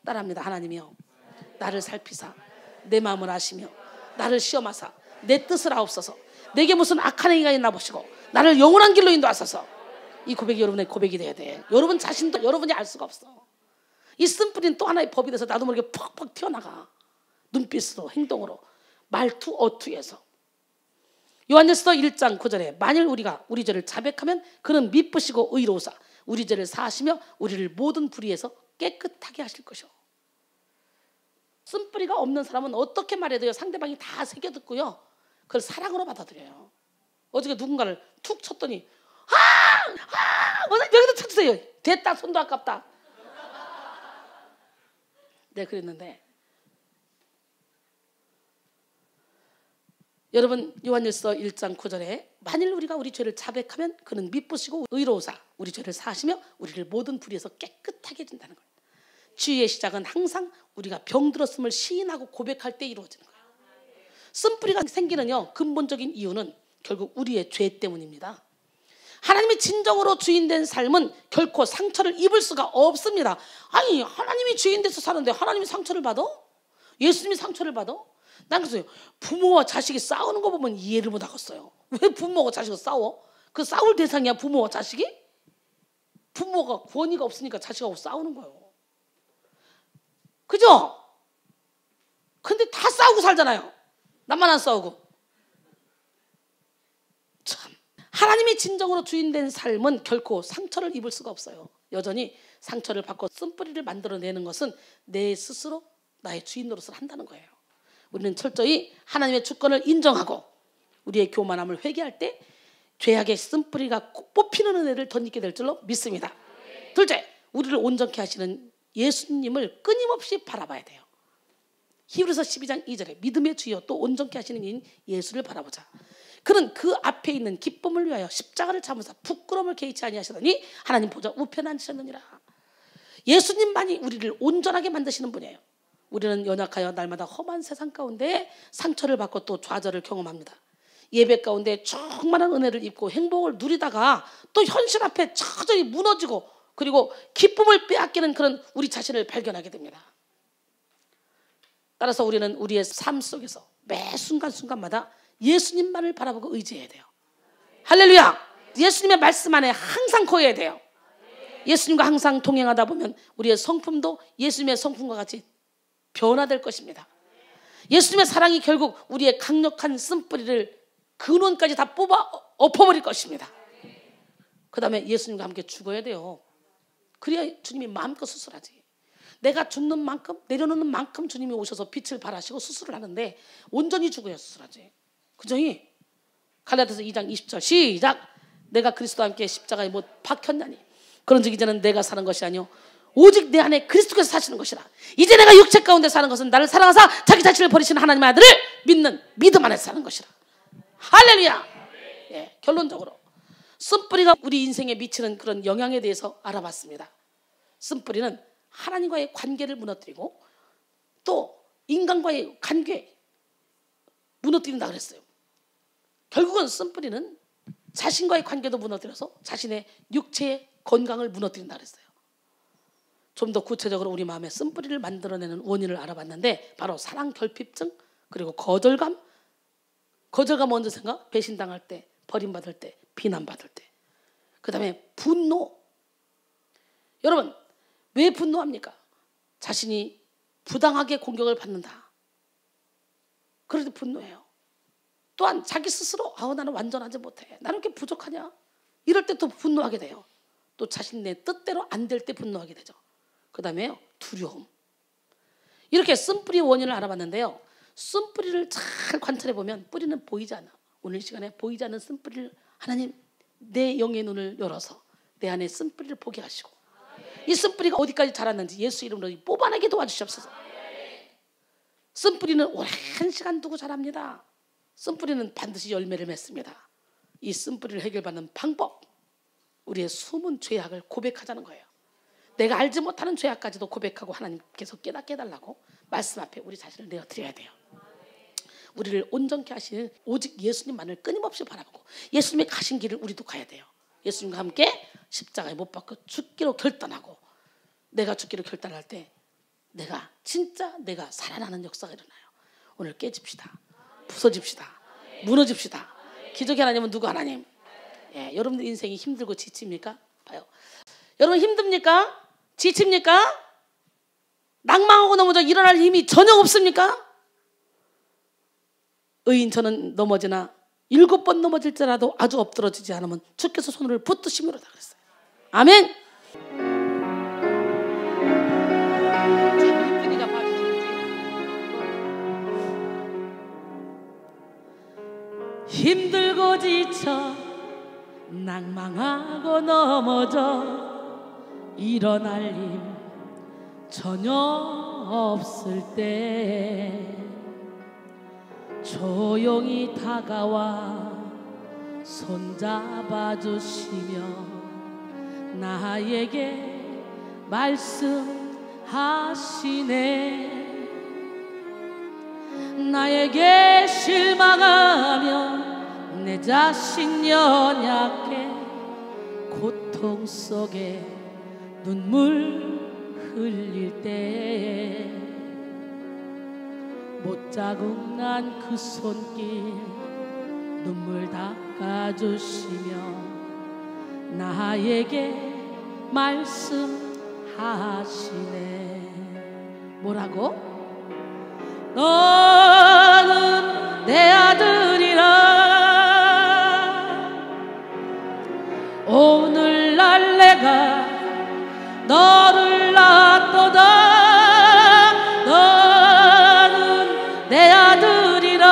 따라합니다. 하나님이여 나를 살피사 내 마음을 아시며 나를 시험하사 내 뜻을 아옵소서. 내게 무슨 악한 행위가 있나 보시고 나를 영원한 길로 인도하소서. 이 고백이 여러분의 고백이 돼야 돼. 여러분 자신도 여러분이 알 수가 없어. 이 쓴뿌리는 또 하나의 법이 돼서 나도 모르게 퍽퍽 튀어나가. 눈빛으로 행동으로 말투 어투에서. 요한일서 1장 9절에 만일 우리가 우리 죄를 자백하면 그는 미쁘시고 의로우사 우리 죄를 사하시며 우리를 모든 불의에서 깨끗하게 하실 것이오. 쓴뿌리가 없는 사람은 어떻게 말해야 돼요? 상대방이 다 새겨듣고요 그걸 사랑으로 받아들여요. 어저께 누군가를 툭 쳤더니 여기도 쳐주세요. 됐다, 손도 아깝다. 네, 그랬는데 여러분 요한일서 1장 9절에 만일 우리가 우리 죄를 자백하면 그는 미쁘시고 의로우사 우리 죄를 사하시며 우리를 모든 불의에서 깨끗하게 해준다는 거예요. 지혜의 시작은 항상 우리가 병들었음을 시인하고 고백할 때 이루어지는 거예요. 쓴뿌리가 생기는 근본적인 이유는 결국 우리의 죄 때문입니다. 하나님이 진정으로 주인된 삶은 결코 상처를 입을 수가 없습니다. 아니 하나님이 주인 돼서 사는데 하나님이 상처를 받아? 예수님이 상처를 받아? 난 그래서 부모와 자식이 싸우는 거 보면 이해를 못 하겠어요. 왜 부모가 자식과 싸워? 그 싸울 대상이야 부모와 자식이? 부모가 권위가 없으니까 자식하고 싸우는 거예요. 그죠? 근데 다 싸우고 살잖아요. 나만 안 싸우고. 참, 하나님이 진정으로 주인된 삶은 결코 상처를 입을 수가 없어요. 여전히 상처를 받고 쓴뿌리를 만들어내는 것은 내 스스로 나의 주인 노릇을 한다는 거예요. 우리는 철저히 하나님의 주권을 인정하고 우리의 교만함을 회개할 때 죄악의 쓴뿌리가 뽑히는 은혜를 덧입게 될 줄로 믿습니다. 둘째, 우리를 온전케 하시는 예수님을 끊임없이 바라봐야 돼요. 히브리서 12장 2절에 믿음의 주여 또 온전케 하시는 이인 예수를 바라보자. 그는 그 앞에 있는 기쁨을 위하여 십자가를 참으사 부끄러움을 개의치 아니하시더니 하나님 보좌 우편에 앉으셨느니라. 예수님만이 우리를 온전하게 만드시는 분이에요. 우리는 연약하여 날마다 험한 세상 가운데 상처를 받고 또 좌절을 경험합니다. 예배 가운데 충만한 은혜를 입고 행복을 누리다가 또 현실 앞에 처절히 무너지고 그리고 기쁨을 빼앗기는 그런 우리 자신을 발견하게 됩니다. 따라서 우리는 우리의 삶 속에서 매 순간순간마다 예수님만을 바라보고 의지해야 돼요. 할렐루야! 예수님의 말씀 안에 항상 거해야 돼요. 예수님과 항상 동행하다 보면 우리의 성품도 예수님의 성품과 같이 변화될 것입니다. 예수님의 사랑이 결국 우리의 강력한 쓴뿌리를 근원까지 다 뽑아 엎어버릴 것입니다. 그 다음에 예수님과 함께 죽어야 돼요. 그래야 주님이 마음껏 수술하지. 내가 죽는 만큼 내려놓는 만큼 주님이 오셔서 빛을 발하시고 수술을 하는데 온전히 죽어야 수술하지. 그죠? 갈라디아서 2장 20절 시작. 내가 그리스도와 함께 십자가에 못 박혔나니 그런즉 이제는 내가 사는 것이 아니요 오직 내 안에 그리스도께서 사시는 것이라. 이제 내가 육체 가운데 사는 것은 나를 사랑하사 자기 자신을 버리시는 하나님의 아들을 믿는 믿음 안에 사는 것이라. 할렐루야. 예, 결론적으로 쓴뿌리가 우리 인생에 미치는 그런 영향에 대해서 알아봤습니다. 쓴뿌리는 하나님과의 관계를 무너뜨리고 또 인간과의 관계 무너뜨린다 그랬어요. 결국은 쓴뿌리는 자신과의 관계도 무너뜨려서 자신의 육체의 건강을 무너뜨린다 그랬어요. 좀 더 구체적으로 우리 마음에 쓴뿌리를 만들어내는 원인을 알아봤는데 바로 사랑 결핍증 그리고 거절감. 거절감 언제 생각? 배신당할 때, 버림받을 때, 비난받을 때. 그 다음에 분노. 여러분 왜 분노합니까? 자신이 부당하게 공격을 받는다. 그럴 때 분노해요. 또한 자기 스스로 나는 완전하지 못해. 나는 이렇게 부족하냐? 이럴 때 또 분노하게 돼요. 또 자신의 뜻대로 안 될 때 분노하게 되죠. 그 다음에 두려움. 이렇게 쓴뿌리 원인을 알아봤는데요. 쓴뿌리를 잘 관찰해 보면 뿌리는 보이지 않아. 오늘 시간에 보이지 않는 쓴뿌리를 하나님 내 영의 눈을 열어서 내 안에 쓴뿌리를 보게 하시고 이 쓴뿌리가 어디까지 자랐는지 예수 이름으로 뽑아내게 도와주시옵소서. 쓴뿌리는 오랜 시간 두고 자랍니다. 쓴뿌리는 반드시 열매를 맺습니다. 이 쓴뿌리를 해결받는 방법, 우리의 숨은 죄악을 고백하자는 거예요. 내가 알지 못하는 죄악까지도 고백하고 하나님께서 깨닫게 해달라고 말씀 앞에 우리 자신을 내어드려야 돼요. 우리를 온전케 하시는 오직 예수님만을 끊임없이 바라보고 예수님의 가신 길을 우리도 가야 돼요. 예수님과 함께 십자가에 못 박혀 죽기로 결단하고 내가 죽기로 결단할 때 진짜 내가 살아나는 역사가 일어나요. 오늘 깨집시다. 부서집시다. 무너집시다. 기적의 하나님은 누구 하나님? 예, 여러분들 인생이 힘들고 지칩니까? 봐요. 여러분 힘듭니까? 지칩니까? 낭망하고 넘어져 일어날 힘이 전혀 없습니까? 의인 저는 넘어지나 7번 넘어질지라도 아주 엎드러지지 않으면 주께서 손을 붙드심으로다 그랬어요. 아멘. 참 이쁘니까 봐주시지. 힘들고 지쳐 낭망하고 넘어져 일어날 힘 전혀 없을 때 조용히 다가와 손잡아 주시며 나에게 말씀하시네. 나에게 실망하며 내 자신 연약해 고통 속에 눈물 흘릴 때 못자국 난 그 손길 눈물 닦아주시며 나에게 말씀하시네. 뭐라고? 너는 내 아들이라 오늘날 내가 너를 낳았도다. 너는 내 아들이라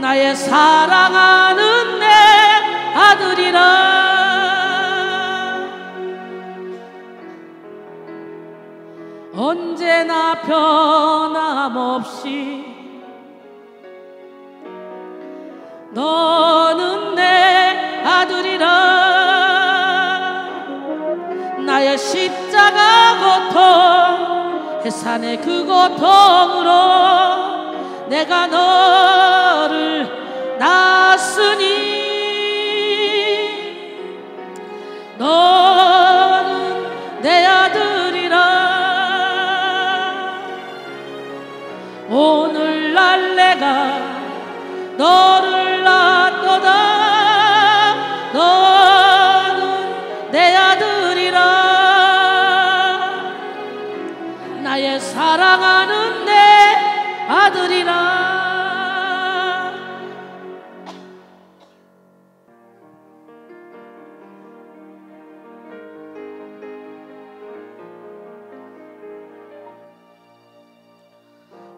나의 사랑하는 내 아들이라. 언제나 변함없이 너는 내 아들이라. 나의 십자가 고통 해산의 그 고통으로 내가 너를 낳았으니 너는 내 아들이라. 오늘날 내가 너를 낳았도다. 너는 내 아들이라. 나의 사랑하는 내 아들이라.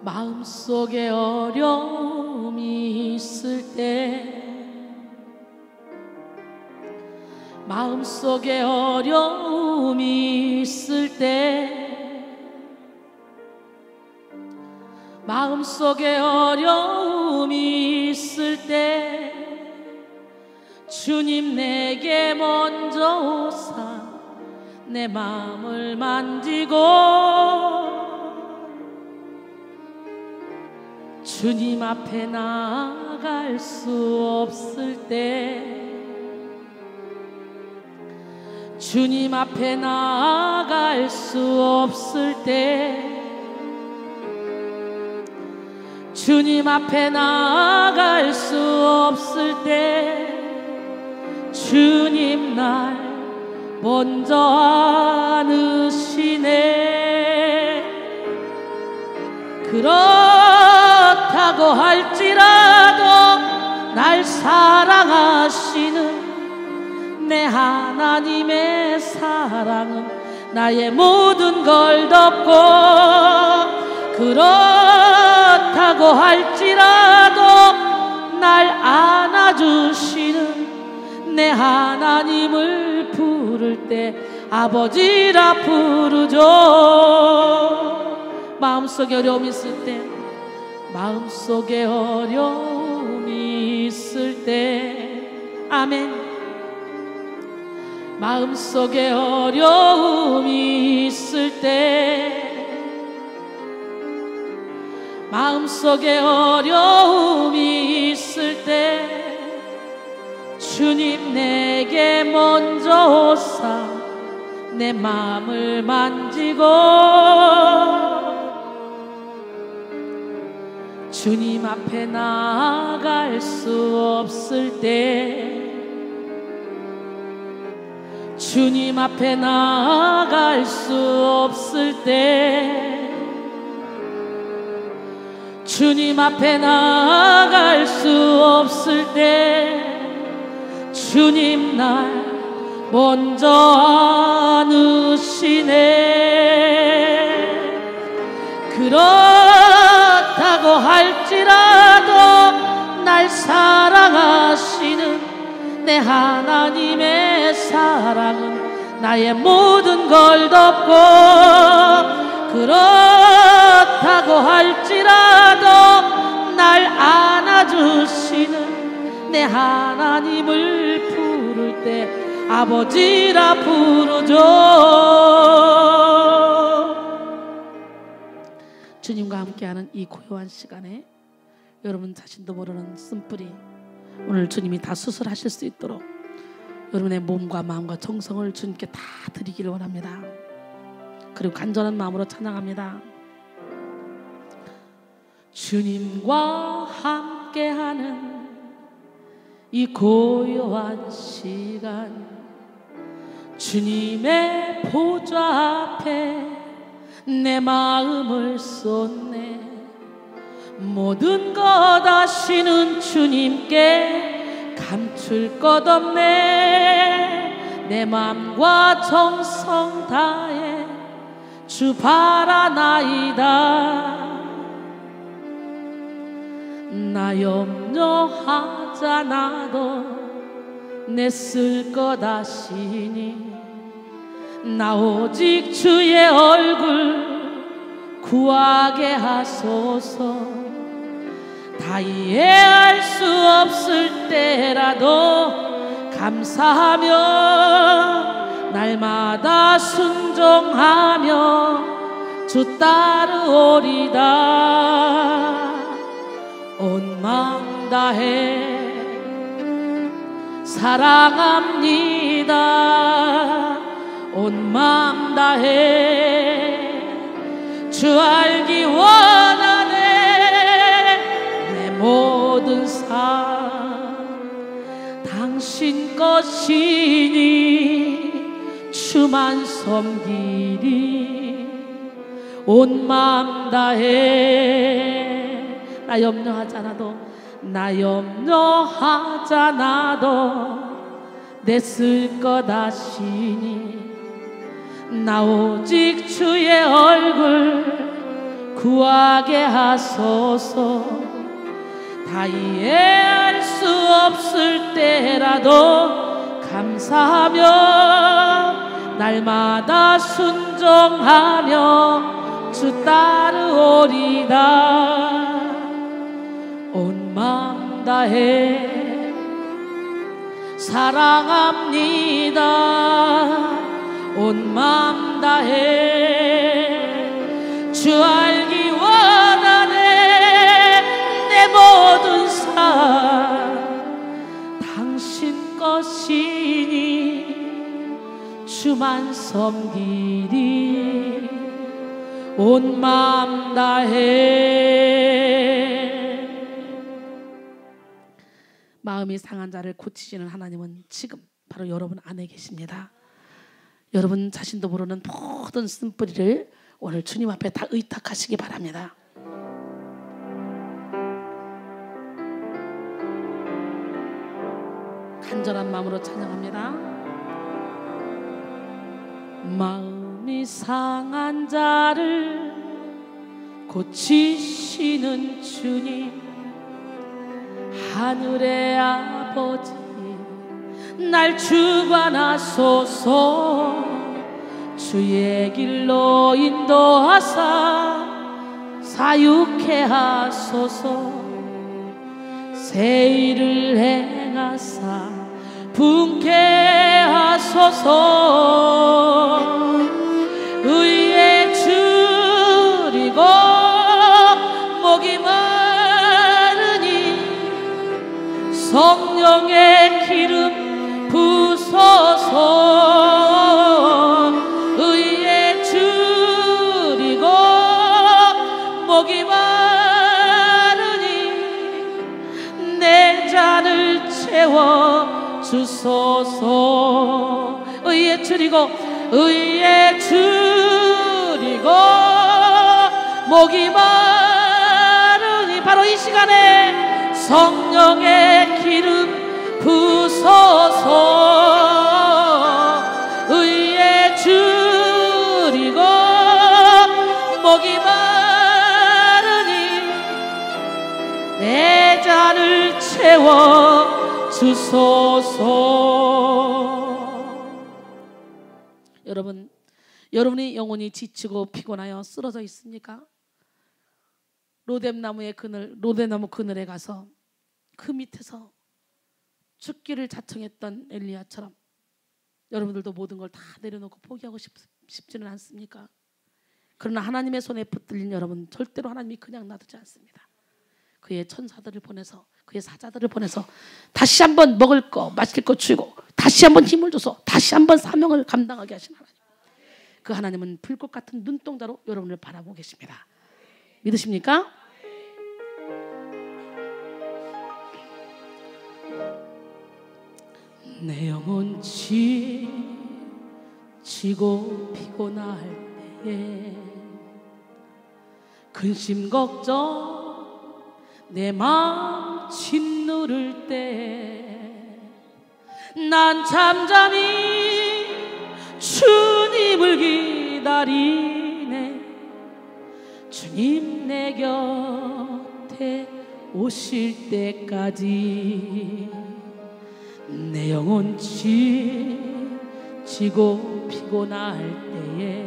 마음속에 어려움이 있을 때 마음속에 어려움이 있을 때 마음속에 어려움이 있을 때 주님 내게 먼저 오사 내 마음을 만지고 주님 앞에 나아갈 수 없을 때 주님 앞에 나아갈 수 없을 때 주님 앞에 나아갈 수 없을 때 주님 날 먼저 안으시네. 그렇다고 할지라도 날 사랑하시는 내 하나님의 사랑은 나의 모든 걸 덮고 그렇다고 할지라도 날 안아주시는 내 하나님을 부를 때 아버지라 부르죠. 마음속에 어려움이 있을 때 마음속에 어려움이 있을 때 아멘. 마음속에 어려움이 있을 때 마음속에 어려움이 있을 때 주님 내게 먼저 오사 내 마음을 만지고 주님 앞에 나아갈 수 없을 때, 주님 앞에 나아갈 수 없을 때, 주님 앞에 나아갈 수 없을 때 주님 날 먼저 안으시네. 그렇다고 할지라도 날 사랑하시는 내 하나님의 사랑은 나의 모든 걸 덮고, 그렇다고 할지라도 날 안아주시는 내 하나님을 부를 때 아버지라 부르죠. 주님과 함께하는 이 고요한 시간에 여러분 자신도 모르는 쓴뿌리 오늘 주님이 다 수술하실 수 있도록 여러분의 몸과 마음과 정성을 주님께 다 드리기를 원합니다. 그리고 간절한 마음으로 찬양합니다. 주님과 함께하는 이 고요한 시간, 주님의 보좌 앞에 내 마음을 쏟네. 모든 것 아시는 주님께 감출 것 없네. 내 마음과 정성 다해 주 바라나이다. 나 염려하잖아도 내 쓸 것 아시니 나 오직 주의 얼굴 구하게 하소서. 다 이해할 수 없을 때라도 감사하며 날마다 순종하며 주 따르오리다. 온 마음 다해 사랑합니다. 온 마음 다해 주 알기 원하네. 내 모든 삶 당신 것이니 주만 섬기리. 온 마음 다해 나 염려하잖아도, 나 염려하잖아도 내 쓸 것 아시니 나 오직 주의 얼굴 구하게 하소서. 다 이해할 수 없을 때라도 감사하며 날마다 순종하며 주 따르오리다. 온 마음 다해 사랑합니다. 온 마음 다해 주 알기 원하네. 내 모든 삶 당신 것이니 주만 섬기리. 온 마음 다해. 마음이 상한 자를 고치시는 하나님은 지금 바로 여러분 안에 계십니다. 여러분 자신도 모르는 모든 쓴뿌리를 오늘 주님 앞에 다 의탁하시기 바랍니다. 간절한 마음으로 찬양합니다. 마음이 상한 자를 고치시는 주님, 하늘의 아버지 날 주관하소서. 주의 길로 인도하사 사육해 하소서. 새 일을 행하사 분케 하소서. 의에 줄이고 목이 마르니 성령의 기름 부소서. 주소서. 의에 줄이고 의에 줄이고 목이 마르니 바로 이 시간에 성령의 기름 부소서. 의에 줄이고 목이 마르니 내 잔을 채워 주소서. 여러분이 영혼이 지치고 피곤하여 쓰러져 있습니까? 로뎀나무 그늘에 가서 그 밑에서 죽기를 자청했던 엘리야처럼 여러분들도 모든 걸 다 내려놓고 포기하고 싶지는 않습니까? 그러나 하나님의 손에 붙들린 여러분, 절대로 하나님이 그냥 놔두지 않습니다. 그의 천사들을 보내서, 그의 사자들을 보내서 다시 한번 먹을 거 마실 거 주고 다시 한번 힘을 줘서 다시 한번 사명을 감당하게 하신 하나님. 그 하나님은 불꽃 같은 눈동자로 여러분을 바라보고 계십니다. 믿으십니까? 내 영혼 지치고 피곤할 때에 근심 걱정 내 마음 짓누를 때 난 잠잠히 주님을 기다리네. 주님 내 곁에 오실 때까지 내 영혼 지치고 피곤할 때에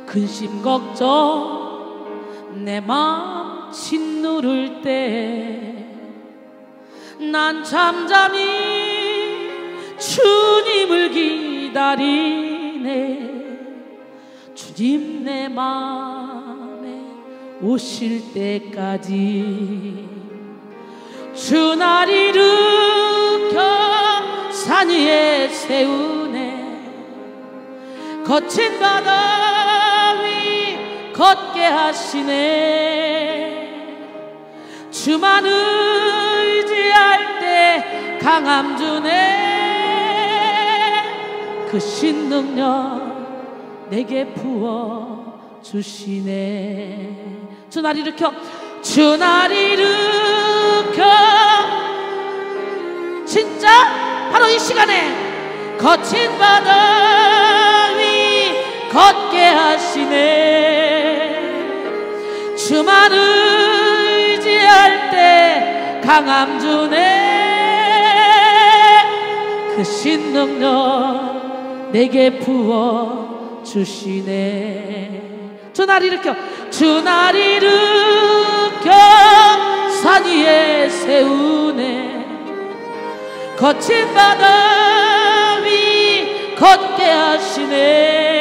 근심 걱정 내 마음 짓누를 때 난 잠잠히 주님을 기다리네. 주님 내 맘에 오실 때까지 주 날 일으켜 산 위에 세우네. 거친 바다 위 걷게 하시네. 주만 의지할 때 강함 주네. 그 신능력 내게 부어 주시네. 주 날 일으켜 진짜 바로 이 시간에 거친 바다 위 걷게 하시네. 주만 의지할 때 강함 주네. 그 신능력 내게 부어 주시네. 주 날 일으켜 산 위에 세우네. 거친 바다 위 걷게 하시네.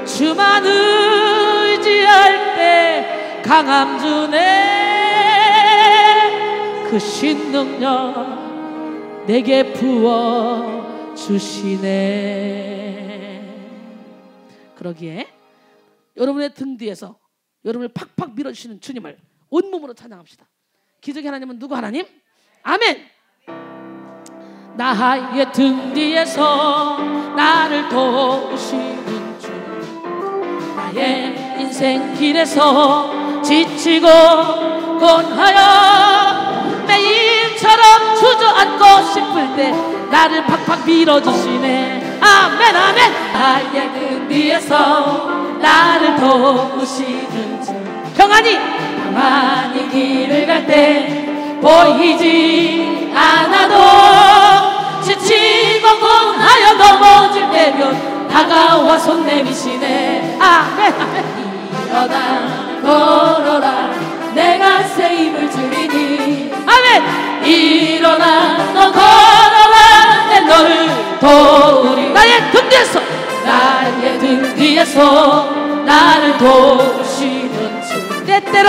주만 의지할 때 강함 주네. 그 신능력 내게 부어 주시네. 그러기에 여러분의 등 뒤에서 여러분을 팍팍 밀어주시는 주님을 온몸으로 찬양합시다. 기적의 하나님은 누구 하나님? 아멘. 나의 등 뒤에서 나를 도우시는 주, 나의 인생 길에서 지치고 곤하여 매일처럼 주저앉고 싶을 때 나를 팍팍 밀어주시네. 아멘 아멘. 나의 등 뒤에서 나를 도우시는 주, 평안히 길을 갈 때 보이지 않아도 지치고 곤하여 넘어질 때면 다가와 손 내미시네. 아멘. 일어나 걸어라 내가 새 힘을 주리니. 아멘. 일어나 너 걸어라 내 너를 도우리. 나의 등 뒤에서 나를 도우시는 주, 때때로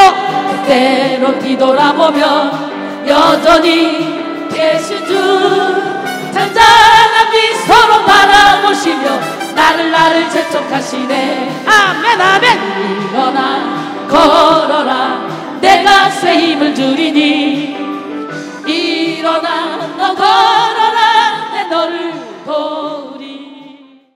뒤돌아보면 여전히 계신 주, 잔잔한 미소로 바라보시며 나를 재촉하시네. 아멘 아멘. 일어나 걸어라 내가 새 힘을 주리니.